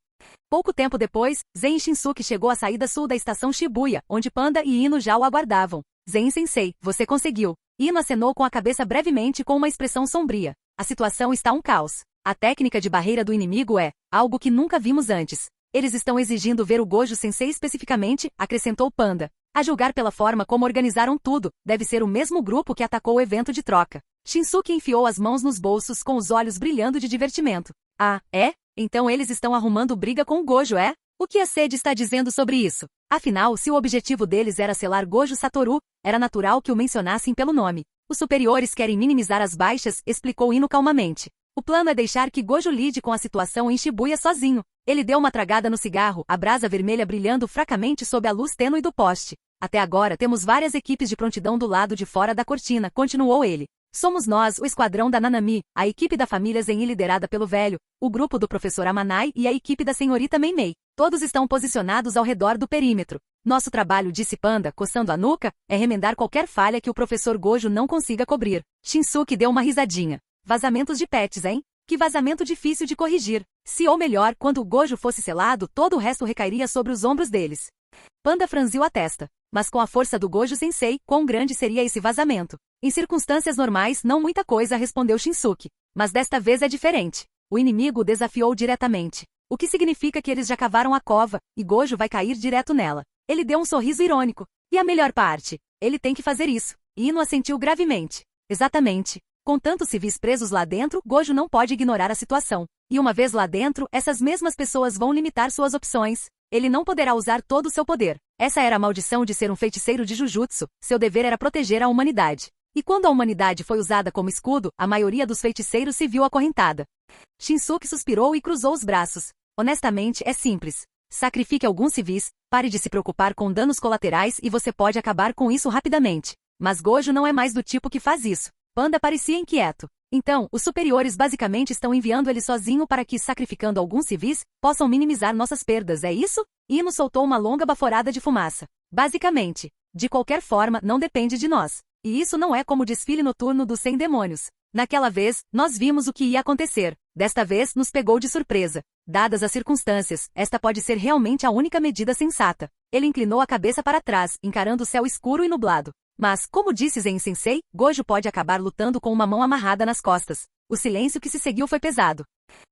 Pouco tempo depois, Zen e Shinsuke chegou à saída sul da estação Shibuya, onde Panda e Ino já o aguardavam. Zen-sensei, você conseguiu. Ino acenou com a cabeça brevemente com uma expressão sombria. A situação está um caos. A técnica de barreira do inimigo é algo que nunca vimos antes. Eles estão exigindo ver o Gojo-sensei especificamente, acrescentou Panda. A julgar pela forma como organizaram tudo, deve ser o mesmo grupo que atacou o evento de troca. Shinsuke enfiou as mãos nos bolsos com os olhos brilhando de divertimento. Ah, é? Então eles estão arrumando briga com o Gojo, é? O que a sede está dizendo sobre isso? Afinal, se o objetivo deles era selar Gojo Satoru, era natural que o mencionassem pelo nome. Os superiores querem minimizar as baixas, explicou Ino calmamente. O plano é deixar que Gojo lide com a situação em Shibuya sozinho. Ele deu uma tragada no cigarro, a brasa vermelha brilhando fracamente sob a luz tênue do poste. Até agora temos várias equipes de prontidão do lado de fora da cortina, continuou ele. Somos nós, o esquadrão da Nanami, a equipe da família Zen'i liderada pelo velho, o grupo do professor Amanai e a equipe da senhorita Meimei. Todos estão posicionados ao redor do perímetro. Nosso trabalho, disse Panda, coçando a nuca, é remendar qualquer falha que o professor Gojo não consiga cobrir. Shinsuke deu uma risadinha. Vazamentos de pets, hein? Que vazamento difícil de corrigir. Se ou melhor, quando o Gojo fosse selado, todo o resto recairia sobre os ombros deles. Panda franziu a testa. Mas com a força do Gojo-sensei, quão grande seria esse vazamento? Em circunstâncias normais, não muita coisa, respondeu Shinsuke. Mas desta vez é diferente. O inimigo o desafiou diretamente. O que significa que eles já cavaram a cova, e Gojo vai cair direto nela. Ele deu um sorriso irônico. E a melhor parte? Ele tem que fazer isso. Ino assentiu gravemente. Exatamente. Com tantos civis presos lá dentro, Gojo não pode ignorar a situação. E uma vez lá dentro, essas mesmas pessoas vão limitar suas opções. Ele não poderá usar todo o seu poder. Essa era a maldição de ser um feiticeiro de Jujutsu. Seu dever era proteger a humanidade. E quando a humanidade foi usada como escudo, a maioria dos feiticeiros se viu acorrentada. Shinsuke suspirou e cruzou os braços. Honestamente, é simples. Sacrifique alguns civis, pare de se preocupar com danos colaterais e você pode acabar com isso rapidamente. Mas Gojo não é mais do tipo que faz isso. Panda parecia inquieto. Então, os superiores basicamente estão enviando ele sozinho para que, sacrificando alguns civis, possam minimizar nossas perdas, é isso? Ino soltou uma longa baforada de fumaça. Basicamente. De qualquer forma, não depende de nós. E isso não é como o desfile noturno dos 100 demônios. Naquela vez, nós vimos o que ia acontecer. Desta vez, nos pegou de surpresa. Dadas as circunstâncias, esta pode ser realmente a única medida sensata. Ele inclinou a cabeça para trás, encarando o céu escuro e nublado. Mas, como disse Zen-sensei, Gojo pode acabar lutando com uma mão amarrada nas costas. O silêncio que se seguiu foi pesado.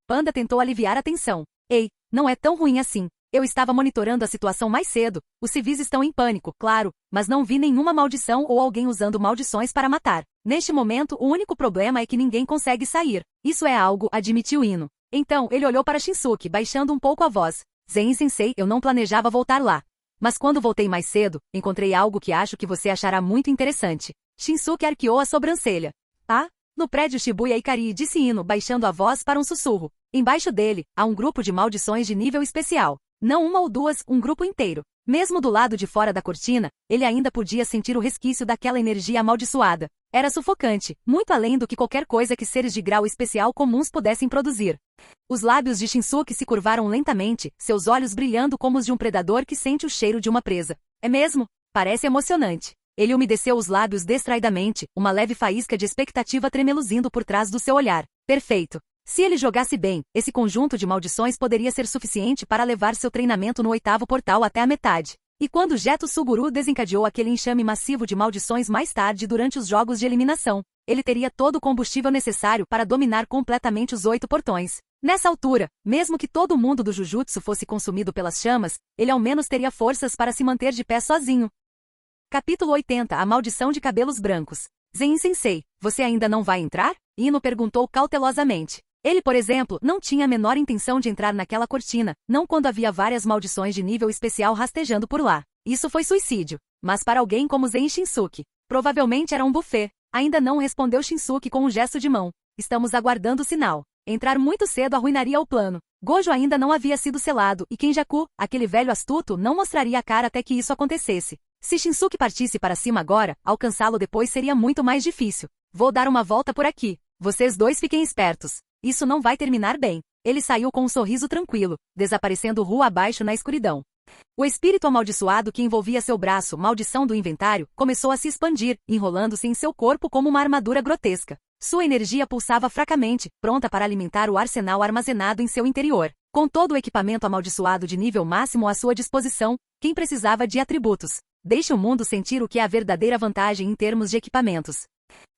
Panda tentou aliviar a tensão. Ei, não é tão ruim assim. Eu estava monitorando a situação mais cedo. Os civis estão em pânico, claro, mas não vi nenhuma maldição ou alguém usando maldições para matar. Neste momento, o único problema é que ninguém consegue sair. Isso é algo, admitiu Ino. Então, ele olhou para Shinsuke, baixando um pouco a voz. Zen-sensei, eu não planejava voltar lá. Mas quando voltei mais cedo, encontrei algo que acho que você achará muito interessante. Shinsuke arqueou a sobrancelha. Ah? No prédio Shibuya Ikari, disse Ino, baixando a voz para um sussurro. Embaixo dele, há um grupo de maldições de nível especial. Não uma ou duas, um grupo inteiro. Mesmo do lado de fora da cortina, ele ainda podia sentir o resquício daquela energia amaldiçoada. Era sufocante, muito além do que qualquer coisa que seres de grau especial comuns pudessem produzir. Os lábios de Shinsuke se curvaram lentamente, seus olhos brilhando como os de um predador que sente o cheiro de uma presa. É mesmo? Parece emocionante. Ele umedeceu os lábios distraidamente, uma leve faísca de expectativa tremeluzindo por trás do seu olhar. Perfeito. Se ele jogasse bem, esse conjunto de maldições poderia ser suficiente para levar seu treinamento no 8º portal até a metade. E quando Geto Suguru desencadeou aquele enxame massivo de maldições mais tarde durante os jogos de eliminação, ele teria todo o combustível necessário para dominar completamente os 8 portões. Nessa altura, mesmo que todo mundo do Jujutsu fosse consumido pelas chamas, ele ao menos teria forças para se manter de pé sozinho. Capítulo 80 A Maldição de Cabelos Brancos. Zen-sensei, você ainda não vai entrar? Ino perguntou cautelosamente. Ele, por exemplo, não tinha a menor intenção de entrar naquela cortina, não quando havia várias maldições de nível especial rastejando por lá. Isso foi suicídio. Mas para alguém como Zen Shinsuke, provavelmente era um buffet. Ainda não respondeu Shinsuke com um gesto de mão. Estamos aguardando o sinal. Entrar muito cedo arruinaria o plano. Gojo ainda não havia sido selado e Kenjaku, aquele velho astuto, não mostraria a cara até que isso acontecesse. Se Shinsuke partisse para cima agora, alcançá-lo depois seria muito mais difícil. Vou dar uma volta por aqui. Vocês dois fiquem espertos. Isso não vai terminar bem. Ele saiu com um sorriso tranquilo, desaparecendo rua abaixo na escuridão. O espírito amaldiçoado que envolvia seu braço, maldição do inventário, começou a se expandir, enrolando-se em seu corpo como uma armadura grotesca. Sua energia pulsava fracamente, pronta para alimentar o arsenal armazenado em seu interior. Com todo o equipamento amaldiçoado de nível máximo à sua disposição, quem precisava de atributos? Deixe o mundo sentir o que é a verdadeira vantagem em termos de equipamentos.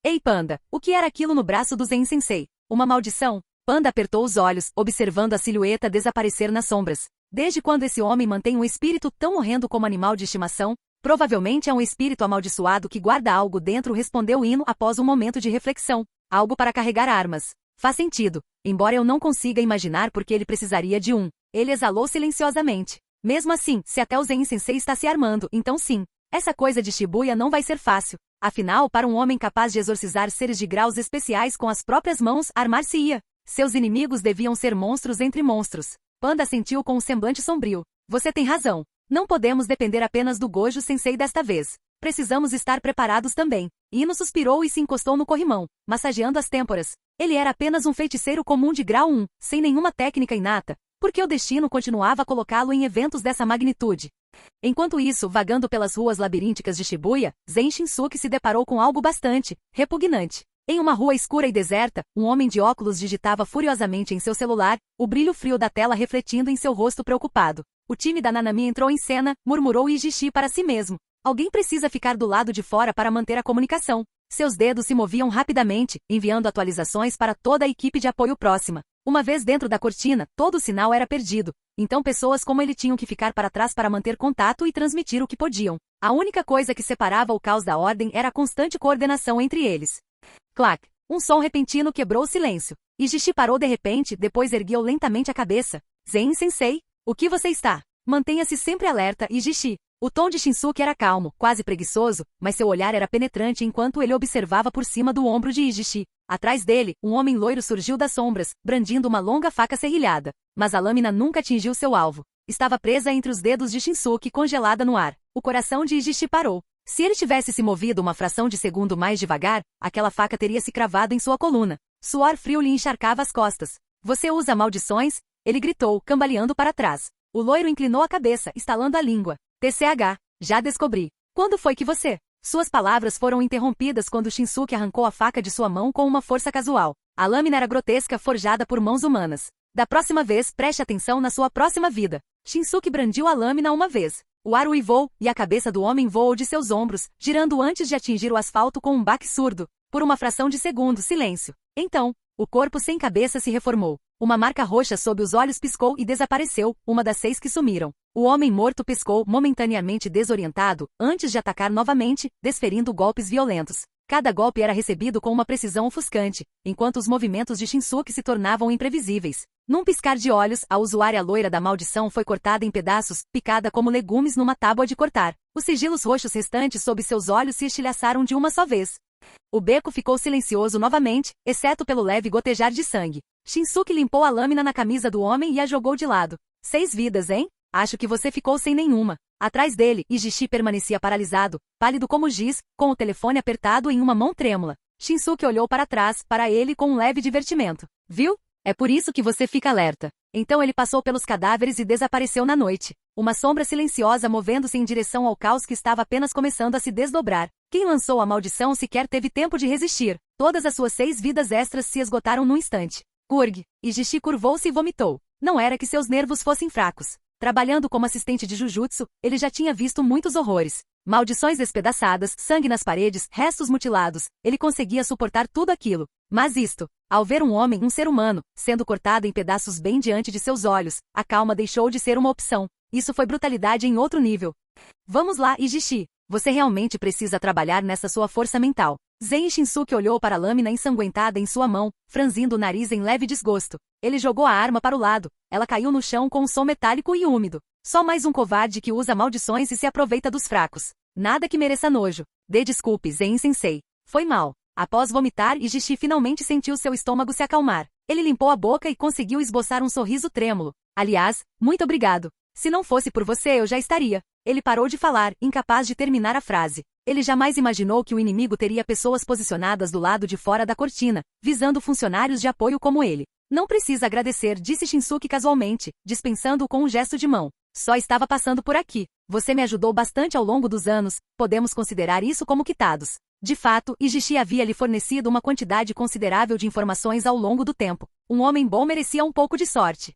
Ei Panda, o que era aquilo no braço do Zen-sensei? Uma maldição? Panda apertou os olhos, observando a silhueta desaparecer nas sombras. Desde quando esse homem mantém um espírito tão horrendo como animal de estimação? Provavelmente é um espírito amaldiçoado que guarda algo dentro, respondeu Ino após um momento de reflexão. Algo para carregar armas. Faz sentido, embora eu não consiga imaginar por que ele precisaria de um. Ele exalou silenciosamente. Mesmo assim, se até o Zen-sensei está se armando, então sim. Essa coisa de Shibuya não vai ser fácil. Afinal, para um homem capaz de exorcizar seres de graus especiais com as próprias mãos, armar-se-ia. Seus inimigos deviam ser monstros entre monstros. Panda sentiu com um semblante sombrio. Você tem razão. Não podemos depender apenas do Gojo Sensei desta vez. Precisamos estar preparados também. Ino suspirou e se encostou no corrimão, massageando as têmporas. Ele era apenas um feiticeiro comum de grau 1, sem nenhuma técnica inata. Porque o destino continuava a colocá-lo em eventos dessa magnitude. Enquanto isso, vagando pelas ruas labirínticas de Shibuya, Zen Shinsuke se deparou com algo bastante repugnante. Em uma rua escura e deserta, um homem de óculos digitava furiosamente em seu celular, o brilho frio da tela refletindo em seu rosto preocupado. O time da Nanami entrou em cena, murmurou Ijishi para si mesmo. Alguém precisa ficar do lado de fora para manter a comunicação. Seus dedos se moviam rapidamente, enviando atualizações para toda a equipe de apoio próxima. Uma vez dentro da cortina, todo o sinal era perdido. Então pessoas como ele tinham que ficar para trás para manter contato e transmitir o que podiam. A única coisa que separava o caos da ordem era a constante coordenação entre eles. Clac! Um som repentino quebrou o silêncio. Ijishi parou de repente, depois ergueu lentamente a cabeça. Zen-sensei, o que você está? Mantenha-se sempre alerta, Ijishi. O tom de Shinsuke era calmo, quase preguiçoso, mas seu olhar era penetrante enquanto ele observava por cima do ombro de Ijishi. Atrás dele, um homem loiro surgiu das sombras, brandindo uma longa faca serrilhada. Mas a lâmina nunca atingiu seu alvo. Estava presa entre os dedos de Shinsuke, congelada no ar. O coração de Ijishi parou. Se ele tivesse se movido uma fração de segundo mais devagar, aquela faca teria se cravado em sua coluna. Suor frio lhe encharcava as costas. Você usa maldições? Ele gritou, cambaleando para trás. O loiro inclinou a cabeça, estalando a língua. TCH, já descobri. Quando foi que você? Suas palavras foram interrompidas quando Shinsuke arrancou a faca de sua mão com uma força casual. A lâmina era grotesca, forjada por mãos humanas. Da próxima vez, preste atenção na sua próxima vida. Shinsuke brandiu a lâmina uma vez. O ar uivou, e a cabeça do homem voou de seus ombros, girando antes de atingir o asfalto com um baque surdo. Por uma fração de segundo, silêncio. Então, o corpo sem cabeça se reformou. Uma marca roxa sob os olhos piscou e desapareceu, uma das 6 que sumiram. O homem morto piscou, momentaneamente desorientado, antes de atacar novamente, desferindo golpes violentos. Cada golpe era recebido com uma precisão ofuscante, enquanto os movimentos de Shinsuke se tornavam imprevisíveis. Num piscar de olhos, a usuária loira da maldição foi cortada em pedaços, picada como legumes numa tábua de cortar. Os sigilos roxos restantes sob seus olhos se estilhaçaram de uma só vez. O beco ficou silencioso novamente, exceto pelo leve gotejar de sangue. Shinsuke limpou a lâmina na camisa do homem e a jogou de lado. 6 vidas, hein? Acho que você ficou sem nenhuma. Atrás dele, Ijishi permanecia paralisado, pálido como giz, com o telefone apertado em uma mão trêmula. Shinsuke olhou para trás, para ele com um leve divertimento. Viu? É por isso que você fica alerta. Então ele passou pelos cadáveres e desapareceu na noite. Uma sombra silenciosa movendo-se em direção ao caos que estava apenas começando a se desdobrar. Quem lançou a maldição sequer teve tempo de resistir. Todas as suas 6 vidas extras se esgotaram num instante. Gurg. Ijishi curvou-se e vomitou. Não era que seus nervos fossem fracos. Trabalhando como assistente de Jujutsu, ele já tinha visto muitos horrores. Maldições despedaçadas, sangue nas paredes, restos mutilados. Ele conseguia suportar tudo aquilo. Mas isto, ao ver um homem, um ser humano, sendo cortado em pedaços bem diante de seus olhos, a calma deixou de ser uma opção. Isso foi brutalidade em outro nível. Vamos lá, Ijishi. Você realmente precisa trabalhar nessa sua força mental. Zen Shinsuke olhou para a lâmina ensanguentada em sua mão, franzindo o nariz em leve desgosto. Ele jogou a arma para o lado. Ela caiu no chão com um som metálico e úmido. Só mais um covarde que usa maldições e se aproveita dos fracos. Nada que mereça nojo. Dê desculpe, Zen Sensei. Foi mal. Após vomitar, Ijishi finalmente sentiu seu estômago se acalmar. Ele limpou a boca e conseguiu esboçar um sorriso trêmulo. Aliás, muito obrigado. Se não fosse por você, eu já estaria. Ele parou de falar, incapaz de terminar a frase. Ele jamais imaginou que o inimigo teria pessoas posicionadas do lado de fora da cortina, visando funcionários de apoio como ele. Não precisa agradecer, disse Shinsuke casualmente, dispensando-o com um gesto de mão. Só estava passando por aqui. Você me ajudou bastante ao longo dos anos, podemos considerar isso como quitados. De fato, Ijishi havia lhe fornecido uma quantidade considerável de informações ao longo do tempo. Um homem bom merecia um pouco de sorte.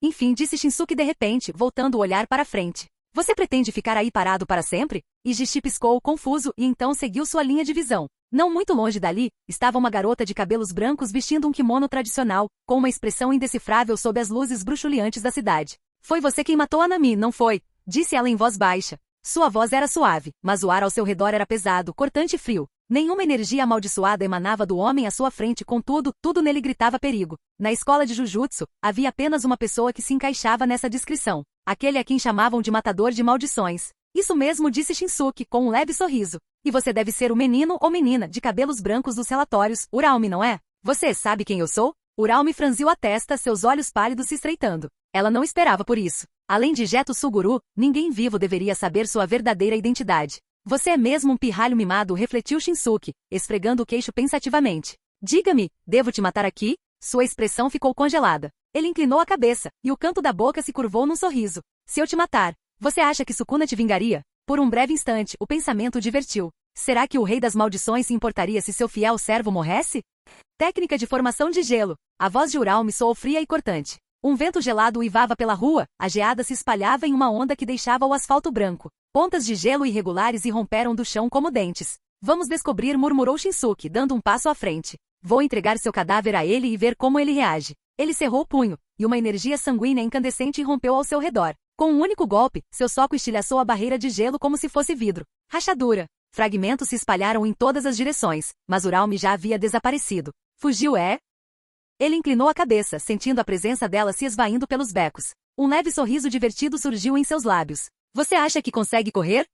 Enfim, disse Shinsuke de repente, voltando o olhar para frente. Você pretende ficar aí parado para sempre? Ijishi piscou, confuso, e então seguiu sua linha de visão. Não muito longe dali, estava uma garota de cabelos brancos vestindo um kimono tradicional, com uma expressão indecifrável sob as luzes bruxuleantes da cidade. Foi você quem matou a Nami, não foi? Disse ela em voz baixa. Sua voz era suave, mas o ar ao seu redor era pesado, cortante e frio. Nenhuma energia amaldiçoada emanava do homem à sua frente, contudo, tudo nele gritava perigo. Na escola de Jujutsu, havia apenas uma pessoa que se encaixava nessa descrição. Aquele a quem chamavam de matador de maldições. Isso mesmo, disse Shinsuke, com um leve sorriso. E você deve ser o menino ou menina, de cabelos brancos dos relatórios, Uraume, não é? Você sabe quem eu sou? Uraume franziu a testa, seus olhos pálidos se estreitando. Ela não esperava por isso. Além de Geto Suguru, ninguém vivo deveria saber sua verdadeira identidade. Você é mesmo um pirralho mimado, refletiu Shinsuke, esfregando o queixo pensativamente. Diga-me, devo te matar aqui? Sua expressão ficou congelada. Ele inclinou a cabeça, e o canto da boca se curvou num sorriso. Se eu te matar, você acha que Sukuna te vingaria? Por um breve instante, o pensamento o divertiu. Será que o rei das maldições se importaria se seu fiel servo morresse? Técnica de formação de gelo. A voz de Uraume soou fria e cortante. Um vento gelado uivava pela rua, a geada se espalhava em uma onda que deixava o asfalto branco. Pontas de gelo irregulares irromperam do chão como dentes. Vamos descobrir, murmurou Shinsuke, dando um passo à frente. Vou entregar seu cadáver a ele e ver como ele reage. Ele cerrou o punho, e uma energia sanguínea incandescente irrompeu ao seu redor. Com um único golpe, seu soco estilhaçou a barreira de gelo como se fosse vidro. Rachadura. Fragmentos se espalharam em todas as direções, mas Uraume já havia desaparecido. Fugiu, é? Ele inclinou a cabeça, sentindo a presença dela se esvaindo pelos becos. Um leve sorriso divertido surgiu em seus lábios. Você acha que consegue correr?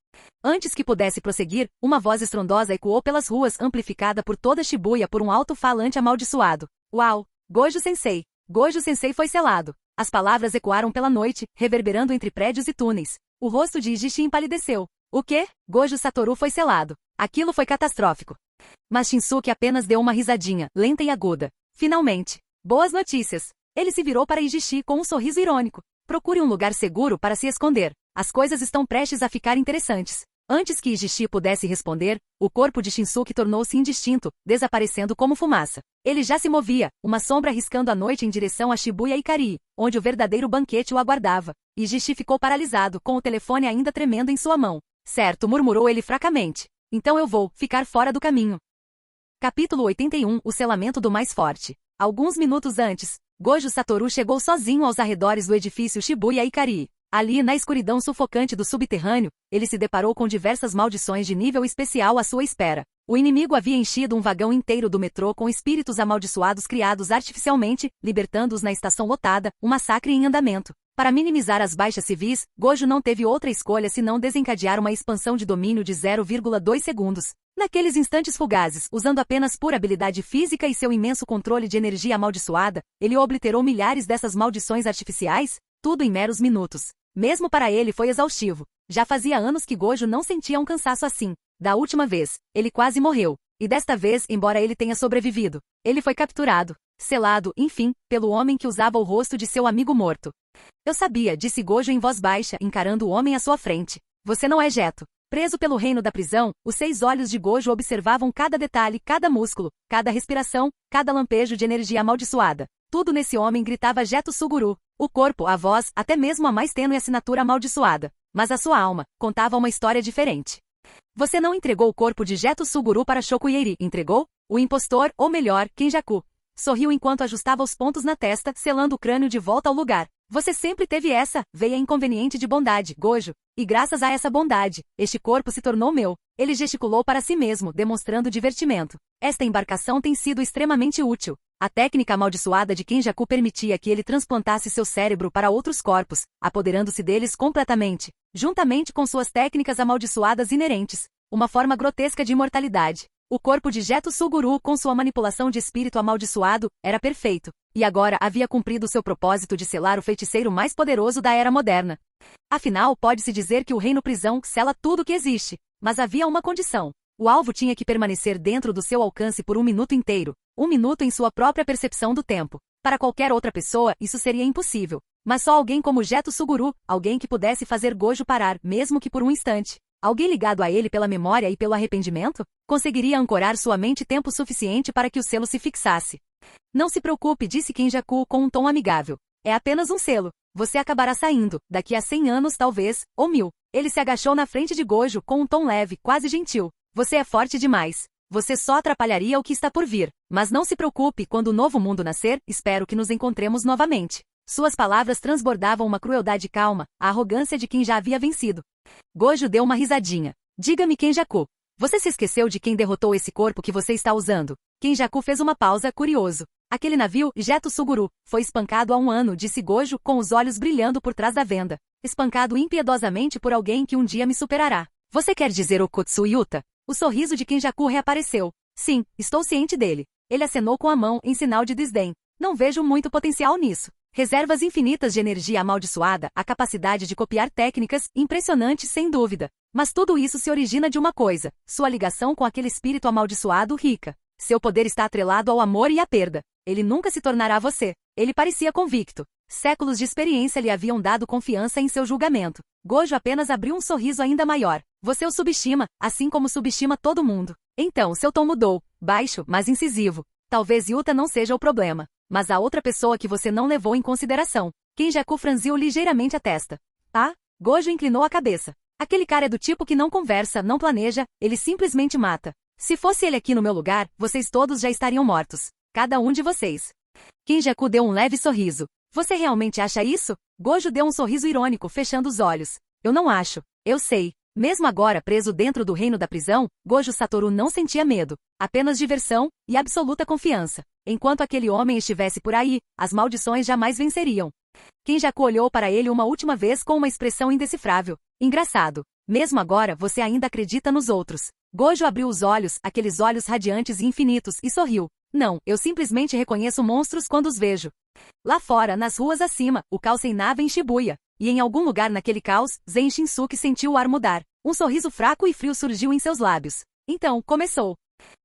Antes que pudesse prosseguir, uma voz estrondosa ecoou pelas ruas, amplificada por toda Shibuya por um alto-falante amaldiçoado. Uau! Gojo Sensei! Gojo Sensei foi selado. As palavras ecoaram pela noite, reverberando entre prédios e túneis. O rosto de Ijishi empalideceu. O quê? Gojo Satoru foi selado. Aquilo foi catastrófico. Mas Shinsuke apenas deu uma risadinha, lenta e aguda. Finalmente. Boas notícias. Ele se virou para Ijishi com um sorriso irônico. Procure um lugar seguro para se esconder. As coisas estão prestes a ficar interessantes. Antes que Ijishi pudesse responder, o corpo de Shinsuke tornou-se indistinto, desaparecendo como fumaça. Ele já se movia, uma sombra riscando a noite em direção a Shibuya Ikari, onde o verdadeiro banquete o aguardava. Ijishi ficou paralisado, com o telefone ainda tremendo em sua mão. Certo, murmurou ele fracamente. Então eu vou ficar fora do caminho. Capítulo 81 O selamento do mais forte. Alguns minutos antes, Gojo Satoru chegou sozinho aos arredores do edifício Shibuya Ikari. Ali, na escuridão sufocante do subterrâneo, ele se deparou com diversas maldições de nível especial à sua espera. O inimigo havia enchido um vagão inteiro do metrô com espíritos amaldiçoados criados artificialmente, libertando-os na estação lotada, um massacre em andamento. Para minimizar as baixas civis, Gojo não teve outra escolha senão desencadear uma expansão de domínio de 0,2 segundos. Naqueles instantes fugazes, usando apenas pura habilidade física e seu imenso controle de energia amaldiçoada, ele obliterou milhares dessas maldições artificiais, tudo em meros minutos. Mesmo para ele foi exaustivo. Já fazia anos que Gojo não sentia um cansaço assim. Da última vez, ele quase morreu. E desta vez, embora ele tenha sobrevivido, ele foi capturado, selado, enfim, pelo homem que usava o rosto de seu amigo morto. Eu sabia, disse Gojo em voz baixa, encarando o homem à sua frente. Você não é Geto. Preso pelo reino da prisão, os 6 olhos de Gojo observavam cada detalhe, cada músculo, cada respiração, cada lampejo de energia amaldiçoada. Tudo nesse homem gritava Geto Suguru. O corpo, a voz, até mesmo a mais tênue assinatura amaldiçoada. Mas a sua alma contava uma história diferente. Você não entregou o corpo de Geto Suguru para Shokuyeri, entregou? O impostor, ou melhor, Kenjaku. Sorriu enquanto ajustava os pontos na testa, selando o crânio de volta ao lugar. Você sempre teve essa veia inconveniente de bondade, Gojo. E graças a essa bondade, este corpo se tornou meu. Ele gesticulou para si mesmo, demonstrando divertimento. Esta embarcação tem sido extremamente útil. A técnica amaldiçoada de Kenjaku permitia que ele transplantasse seu cérebro para outros corpos, apoderando-se deles completamente, juntamente com suas técnicas amaldiçoadas inerentes. Uma forma grotesca de imortalidade. O corpo de Geto Suguru, com sua manipulação de espírito amaldiçoado, era perfeito, e agora havia cumprido seu propósito de selar o feiticeiro mais poderoso da era moderna. Afinal, pode-se dizer que o reino-prisão sela tudo que existe, mas havia uma condição. O alvo tinha que permanecer dentro do seu alcance por 1 minuto inteiro, 1 minuto em sua própria percepção do tempo. Para qualquer outra pessoa, isso seria impossível, mas só alguém como Geto Suguru, alguém que pudesse fazer Gojo parar, mesmo que por um instante. Alguém ligado a ele pela memória e pelo arrependimento? Conseguiria ancorar sua mente tempo suficiente para que o selo se fixasse. Não se preocupe, disse Kenjaku com um tom amigável. É apenas um selo. Você acabará saindo, daqui a 100 anos talvez, ou 1000. Ele se agachou na frente de Gojo com um tom leve, quase gentil. Você é forte demais. Você só atrapalharia o que está por vir. Mas não se preocupe, quando o novo mundo nascer, espero que nos encontremos novamente. Suas palavras transbordavam uma crueldade calma, a arrogância de quem já havia vencido. Gojo deu uma risadinha. Diga-me, Kenjaku. Você se esqueceu de quem derrotou esse corpo que você está usando? Kenjaku fez uma pausa, curioso. Aquele navio, Geto Suguru, foi espancado há 1 ano, disse Gojo, com os olhos brilhando por trás da venda. Espancado impiedosamente por alguém que um dia me superará. Você quer dizer Okotsu Yuta? O sorriso de Kenjaku reapareceu. Sim, estou ciente dele. Ele acenou com a mão, em sinal de desdém. Não vejo muito potencial nisso. Reservas infinitas de energia amaldiçoada, a capacidade de copiar técnicas, impressionante sem dúvida. Mas tudo isso se origina de uma coisa, sua ligação com aquele espírito amaldiçoado rica. Seu poder está atrelado ao amor e à perda. Ele nunca se tornará você. Ele parecia convicto. Séculos de experiência lhe haviam dado confiança em seu julgamento. Gojo apenas abriu um sorriso ainda maior. Você o subestima, assim como subestima todo mundo. Então, seu tom mudou, baixo, mas incisivo. Talvez Yuta não seja o problema, mas há outra pessoa que você não levou em consideração. Kenjaku franziu ligeiramente a testa. Ah? Gojo inclinou a cabeça. Aquele cara é do tipo que não conversa, não planeja, ele simplesmente mata. Se fosse ele aqui no meu lugar, vocês todos já estariam mortos. Cada um de vocês. Kenjaku deu um leve sorriso. Você realmente acha isso? Gojo deu um sorriso irônico, fechando os olhos. Eu não acho. Eu sei. Mesmo agora preso dentro do reino da prisão, Gojo Satoru não sentia medo, apenas diversão e absoluta confiança. Enquanto aquele homem estivesse por aí, as maldições jamais venceriam. Kenjaku olhou para ele uma última vez com uma expressão indecifrável. Engraçado. Mesmo agora você ainda acredita nos outros. Gojo abriu os olhos, aqueles olhos radiantes e infinitos, e sorriu. Não, eu simplesmente reconheço monstros quando os vejo. Lá fora, nas ruas acima, o caos reinava em Shibuya. E em algum lugar naquele caos, Zen Shinsuke sentiu o ar mudar. Um sorriso fraco e frio surgiu em seus lábios. Então, começou.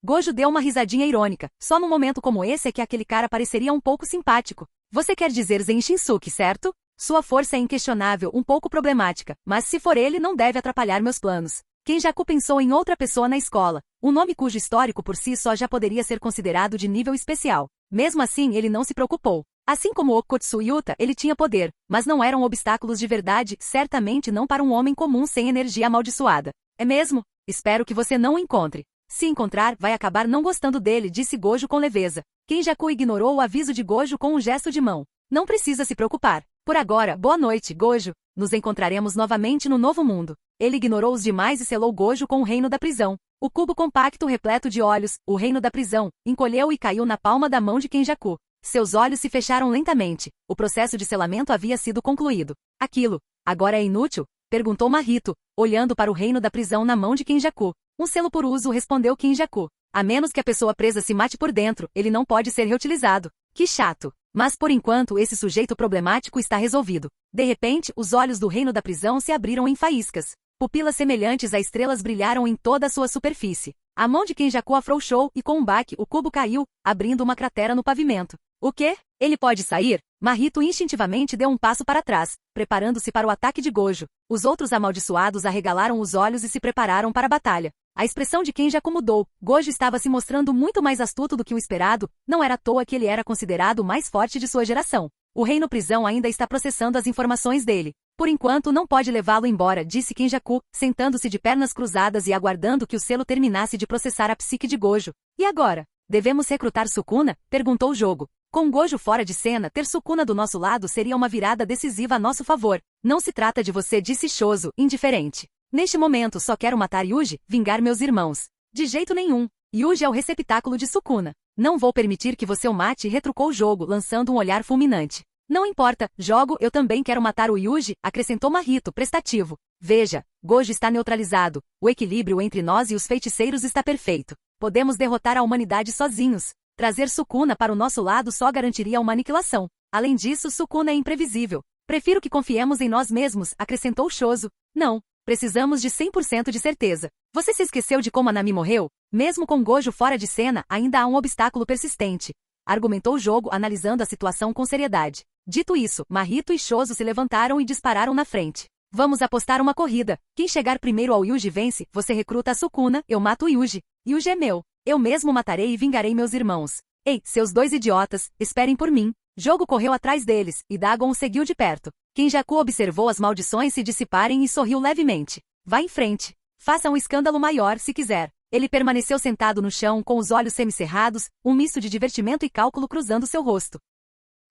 Gojo deu uma risadinha irônica. Só num momento como esse é que aquele cara pareceria um pouco simpático. Você quer dizer Zen Shinsuke, certo? Sua força é inquestionável, um pouco problemática, mas se for ele não deve atrapalhar meus planos. Kenjaku pensou em outra pessoa na escola, um nome cujo histórico por si só já poderia ser considerado de nível especial. Mesmo assim ele não se preocupou. Assim como Okotsu Yuta, ele tinha poder, mas não eram obstáculos de verdade, certamente não para um homem comum sem energia amaldiçoada. É mesmo? Espero que você não o encontre. Se encontrar, vai acabar não gostando dele, disse Gojo com leveza. Kenjaku ignorou o aviso de Gojo com um gesto de mão. Não precisa se preocupar. Por agora, boa noite, Gojo. Nos encontraremos novamente no novo mundo. Ele ignorou os demais e selou Gojo com o reino da prisão. O cubo compacto repleto de olhos, o reino da prisão, encolheu e caiu na palma da mão de Kenjaku. Seus olhos se fecharam lentamente. O processo de selamento havia sido concluído. Aquilo, agora é inútil? Perguntou Mahito, olhando para o reino da prisão na mão de Kenjaku. Um selo por uso, respondeu Kenjaku. A menos que a pessoa presa se mate por dentro, ele não pode ser reutilizado. Que chato. Mas por enquanto esse sujeito problemático está resolvido. De repente, os olhos do reino da prisão se abriram em faíscas. Pupilas semelhantes a estrelas brilharam em toda a sua superfície. A mão de Kenjaku afrouxou e com um baque o cubo caiu, abrindo uma cratera no pavimento. O quê? Ele pode sair? Mahito instintivamente deu um passo para trás, preparando-se para o ataque de Gojo. Os outros amaldiçoados arregalaram os olhos e se prepararam para a batalha. A expressão de Kenjaku mudou. Gojo estava se mostrando muito mais astuto do que o esperado, não era à toa que ele era considerado o mais forte de sua geração. O reino prisão ainda está processando as informações dele. Por enquanto não pode levá-lo embora, disse Kenjaku, sentando-se de pernas cruzadas e aguardando que o selo terminasse de processar a psique de Gojo. E agora? Devemos recrutar Sukuna? Perguntou o jogo. Com Gojo fora de cena, ter Sukuna do nosso lado seria uma virada decisiva a nosso favor. Não se trata de você, disse Shozo, indiferente. Neste momento só quero matar Yuji, vingar meus irmãos. De jeito nenhum. Yuji é o receptáculo de Sukuna. Não vou permitir que você o mate, retrucou o jogo, lançando um olhar fulminante. Não importa, jogo, eu também quero matar o Yuji, acrescentou Mahito, prestativo. Veja, Gojo está neutralizado. O equilíbrio entre nós e os feiticeiros está perfeito. Podemos derrotar a humanidade sozinhos. Trazer Sukuna para o nosso lado só garantiria uma aniquilação. Além disso, Sukuna é imprevisível. Prefiro que confiemos em nós mesmos, acrescentou Shozo. Não, precisamos de 100% de certeza. Você se esqueceu de como a Nami morreu? Mesmo com Gojo fora de cena, ainda há um obstáculo persistente. Argumentou o jogo, analisando a situação com seriedade. Dito isso, Mahito e Shozo se levantaram e dispararam na frente. Vamos apostar uma corrida. Quem chegar primeiro ao Yuji vence, você recruta a Sukuna, eu mato o Yuji. Yuji é meu. Eu mesmo matarei e vingarei meus irmãos. Ei, seus dois idiotas, esperem por mim. Jogo correu atrás deles, e Dagon o seguiu de perto. Kenjaku observou as maldições se dissiparem e sorriu levemente. Vá em frente. Faça um escândalo maior se quiser. Ele permaneceu sentado no chão com os olhos semicerrados, um misto de divertimento e cálculo cruzando seu rosto.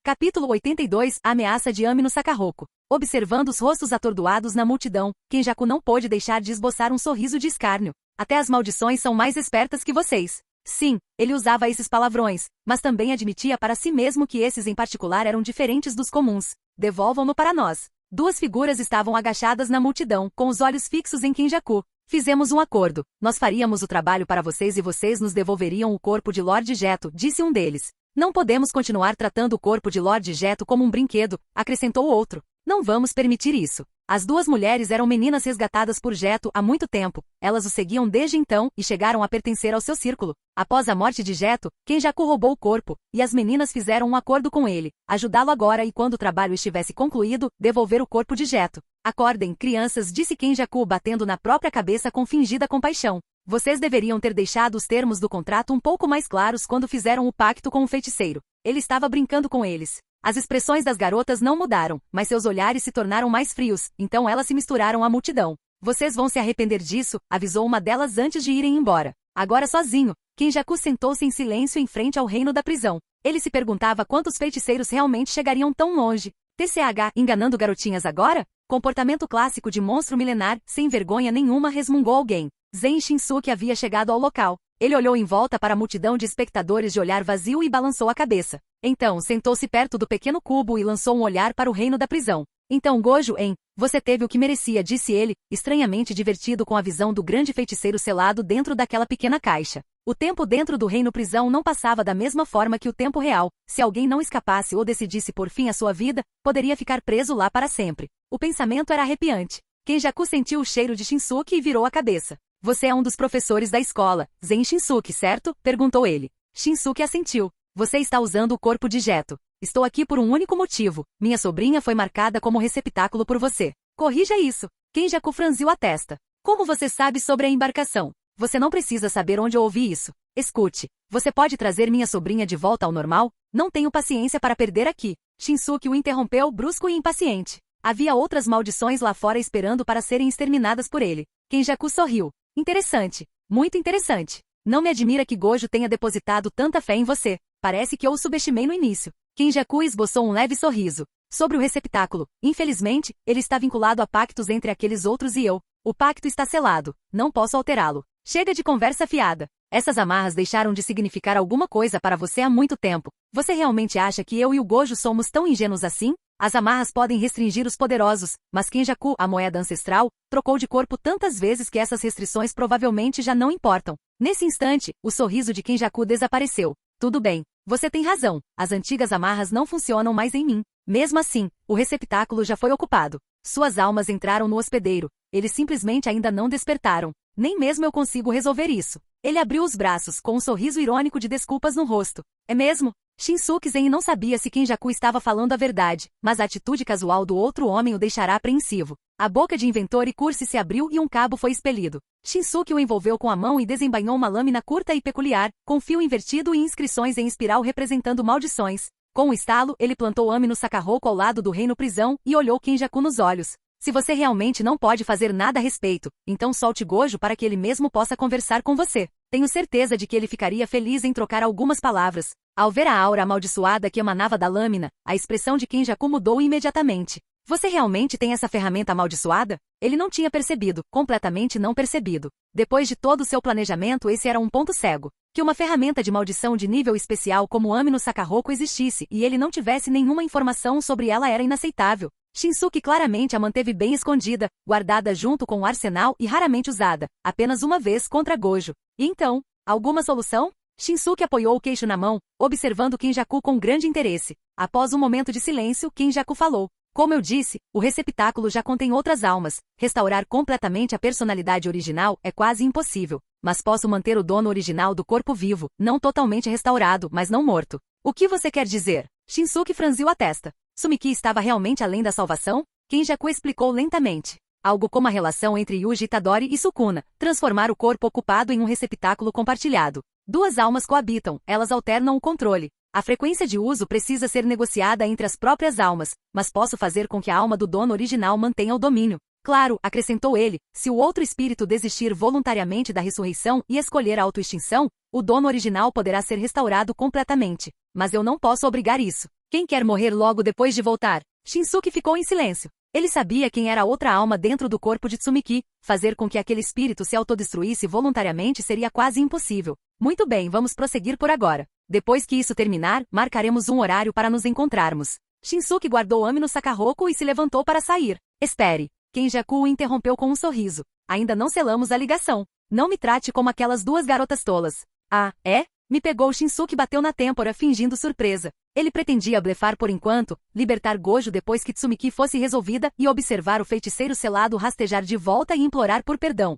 Capítulo 82 – A ameaça de Ami no Sakaroku. Observando os rostos atordoados na multidão, Kenjaku não pôde deixar de esboçar um sorriso de escárnio. Até as maldições são mais espertas que vocês. Sim, ele usava esses palavrões, mas também admitia para si mesmo que esses em particular eram diferentes dos comuns. Devolvam-no para nós. Duas figuras estavam agachadas na multidão, com os olhos fixos em Kenjaku. Fizemos um acordo. Nós faríamos o trabalho para vocês e vocês nos devolveriam o corpo de Lord Geto, disse um deles. Não podemos continuar tratando o corpo de Lord Geto como um brinquedo, acrescentou o outro. Não vamos permitir isso. As duas mulheres eram meninas resgatadas por Geto há muito tempo. Elas o seguiam desde então e chegaram a pertencer ao seu círculo. Após a morte de Geto, Kenjaku roubou o corpo, e as meninas fizeram um acordo com ele, ajudá-lo agora e quando o trabalho estivesse concluído, devolver o corpo de Geto. Acordem, crianças, disse Kenjaku batendo na própria cabeça com fingida compaixão. Vocês deveriam ter deixado os termos do contrato um pouco mais claros quando fizeram o pacto com o feiticeiro. Ele estava brincando com eles. As expressões das garotas não mudaram, mas seus olhares se tornaram mais frios, então elas se misturaram à multidão. Vocês vão se arrepender disso, avisou uma delas antes de irem embora. Agora sozinho, Kenjaku sentou-se em silêncio em frente ao reino da prisão. Ele se perguntava quantos feiticeiros realmente chegariam tão longe. TCH, enganando garotinhas agora? Comportamento clássico de monstro milenar, sem vergonha nenhuma, resmungou alguém. Zen Shinsuke havia chegado ao local. Ele olhou em volta para a multidão de espectadores de olhar vazio e balançou a cabeça. Então, sentou-se perto do pequeno cubo e lançou um olhar para o reino da prisão. Então Gojo-en, você teve o que merecia, disse ele, estranhamente divertido com a visão do grande feiticeiro selado dentro daquela pequena caixa. O tempo dentro do reino prisão não passava da mesma forma que o tempo real. Se alguém não escapasse ou decidisse por fim a sua vida, poderia ficar preso lá para sempre. O pensamento era arrepiante. Kenjaku sentiu o cheiro de Shinsuke e virou a cabeça. Você é um dos professores da escola, Zen Shinsuke, certo? Perguntou ele. Shinsuke assentiu. Você está usando o corpo de Geto. Estou aqui por um único motivo. Minha sobrinha foi marcada como receptáculo por você. Corrija isso. Kenjaku franziu a testa. Como você sabe sobre a embarcação? Você não precisa saber onde eu ouvi isso. Escute. Você pode trazer minha sobrinha de volta ao normal? Não tenho paciência para perder aqui. Shinsuke o interrompeu, brusco e impaciente. Havia outras maldições lá fora esperando para serem exterminadas por ele. Kenjaku sorriu. Interessante. Muito interessante. Não me admira que Gojo tenha depositado tanta fé em você. Parece que eu o subestimei no início. Kenjaku esboçou um leve sorriso. Sobre o receptáculo, infelizmente, ele está vinculado a pactos entre aqueles outros e eu. O pacto está selado. Não posso alterá-lo. Chega de conversa fiada. Essas amarras deixaram de significar alguma coisa para você há muito tempo. Você realmente acha que eu e o Gojo somos tão ingênuos assim? As amarras podem restringir os poderosos, mas Kenjaku, a moeda ancestral, trocou de corpo tantas vezes que essas restrições provavelmente já não importam. Nesse instante, o sorriso de Kenjaku desapareceu. Tudo bem. Você tem razão, as antigas amarras não funcionam mais em mim. Mesmo assim, o receptáculo já foi ocupado. Suas almas entraram no hospedeiro. Eles simplesmente ainda não despertaram. Nem mesmo eu consigo resolver isso. Ele abriu os braços com um sorriso irônico de desculpas no rosto. É mesmo? Shinsuke Zen não sabia se Kenjaku estava falando a verdade, mas a atitude casual do outro homem o deixará apreensivo. A boca de inventor e Curse se abriu e um cabo foi expelido. Shinsuke o envolveu com a mão e desembainhou uma lâmina curta e peculiar, com fio invertido e inscrições em espiral representando maldições. Com um estalo, ele plantou Ami no Sakaroku ao lado do reino prisão e olhou Kenjaku nos olhos. Se você realmente não pode fazer nada a respeito, então solte Gojo para que ele mesmo possa conversar com você. Tenho certeza de que ele ficaria feliz em trocar algumas palavras. Ao ver a aura amaldiçoada que emanava da lâmina, a expressão de Kenjaku mudou imediatamente. Você realmente tem essa ferramenta amaldiçoada? Ele não tinha percebido, completamente não percebido. Depois de todo o seu planejamento, esse era um ponto cego. Que uma ferramenta de maldição de nível especial como Ami no Sakaroku existisse e ele não tivesse nenhuma informação sobre ela era inaceitável. Shinsuke claramente a manteve bem escondida, guardada junto com o arsenal e raramente usada, apenas uma vez contra Gojo. E então, alguma solução? Shinsuke apoiou o queixo na mão, observando Kenjaku com grande interesse. Após um momento de silêncio, Kenjaku falou. Como eu disse, o receptáculo já contém outras almas. Restaurar completamente a personalidade original é quase impossível. Mas posso manter o dono original do corpo vivo, não totalmente restaurado, mas não morto. O que você quer dizer? Shinsuke franziu a testa. Sumiki estava realmente além da salvação? Kenjaku explicou lentamente. Algo como a relação entre Yuji Itadori e Sukuna, transformar o corpo ocupado em um receptáculo compartilhado. Duas almas coabitam, elas alternam o controle. A frequência de uso precisa ser negociada entre as próprias almas, mas posso fazer com que a alma do dono original mantenha o domínio. Claro, acrescentou ele, se o outro espírito desistir voluntariamente da ressurreição e escolher a autoextinção, o dono original poderá ser restaurado completamente. Mas eu não posso obrigar isso. Quem quer morrer logo depois de voltar? Shinsuke ficou em silêncio. Ele sabia quem era a outra alma dentro do corpo de Tsumiki. Fazer com que aquele espírito se autodestruísse voluntariamente seria quase impossível. Muito bem, vamos prosseguir por agora. Depois que isso terminar, marcaremos um horário para nos encontrarmos. Shinsuke guardou Ami no Sakaroku e se levantou para sair. Espere. Kenjaku o interrompeu com um sorriso. Ainda não selamos a ligação. Não me trate como aquelas duas garotas tolas. Ah, é? Me pegou. Shinsuke bateu na têmpora fingindo surpresa. Ele pretendia blefar por enquanto, libertar Gojo depois que Tsumiki fosse resolvida e observar o feiticeiro selado rastejar de volta e implorar por perdão.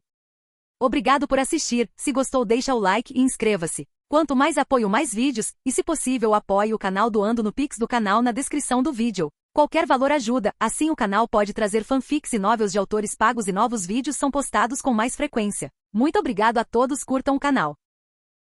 Obrigado por assistir, se gostou deixa o like e inscreva-se. Quanto mais apoio mais vídeos, e se possível apoie o canal doando no Pix do canal na descrição do vídeo. Qualquer valor ajuda, assim o canal pode trazer fanfics e novels de autores pagos e novos vídeos são postados com mais frequência. Muito obrigado a todos, curtam o canal.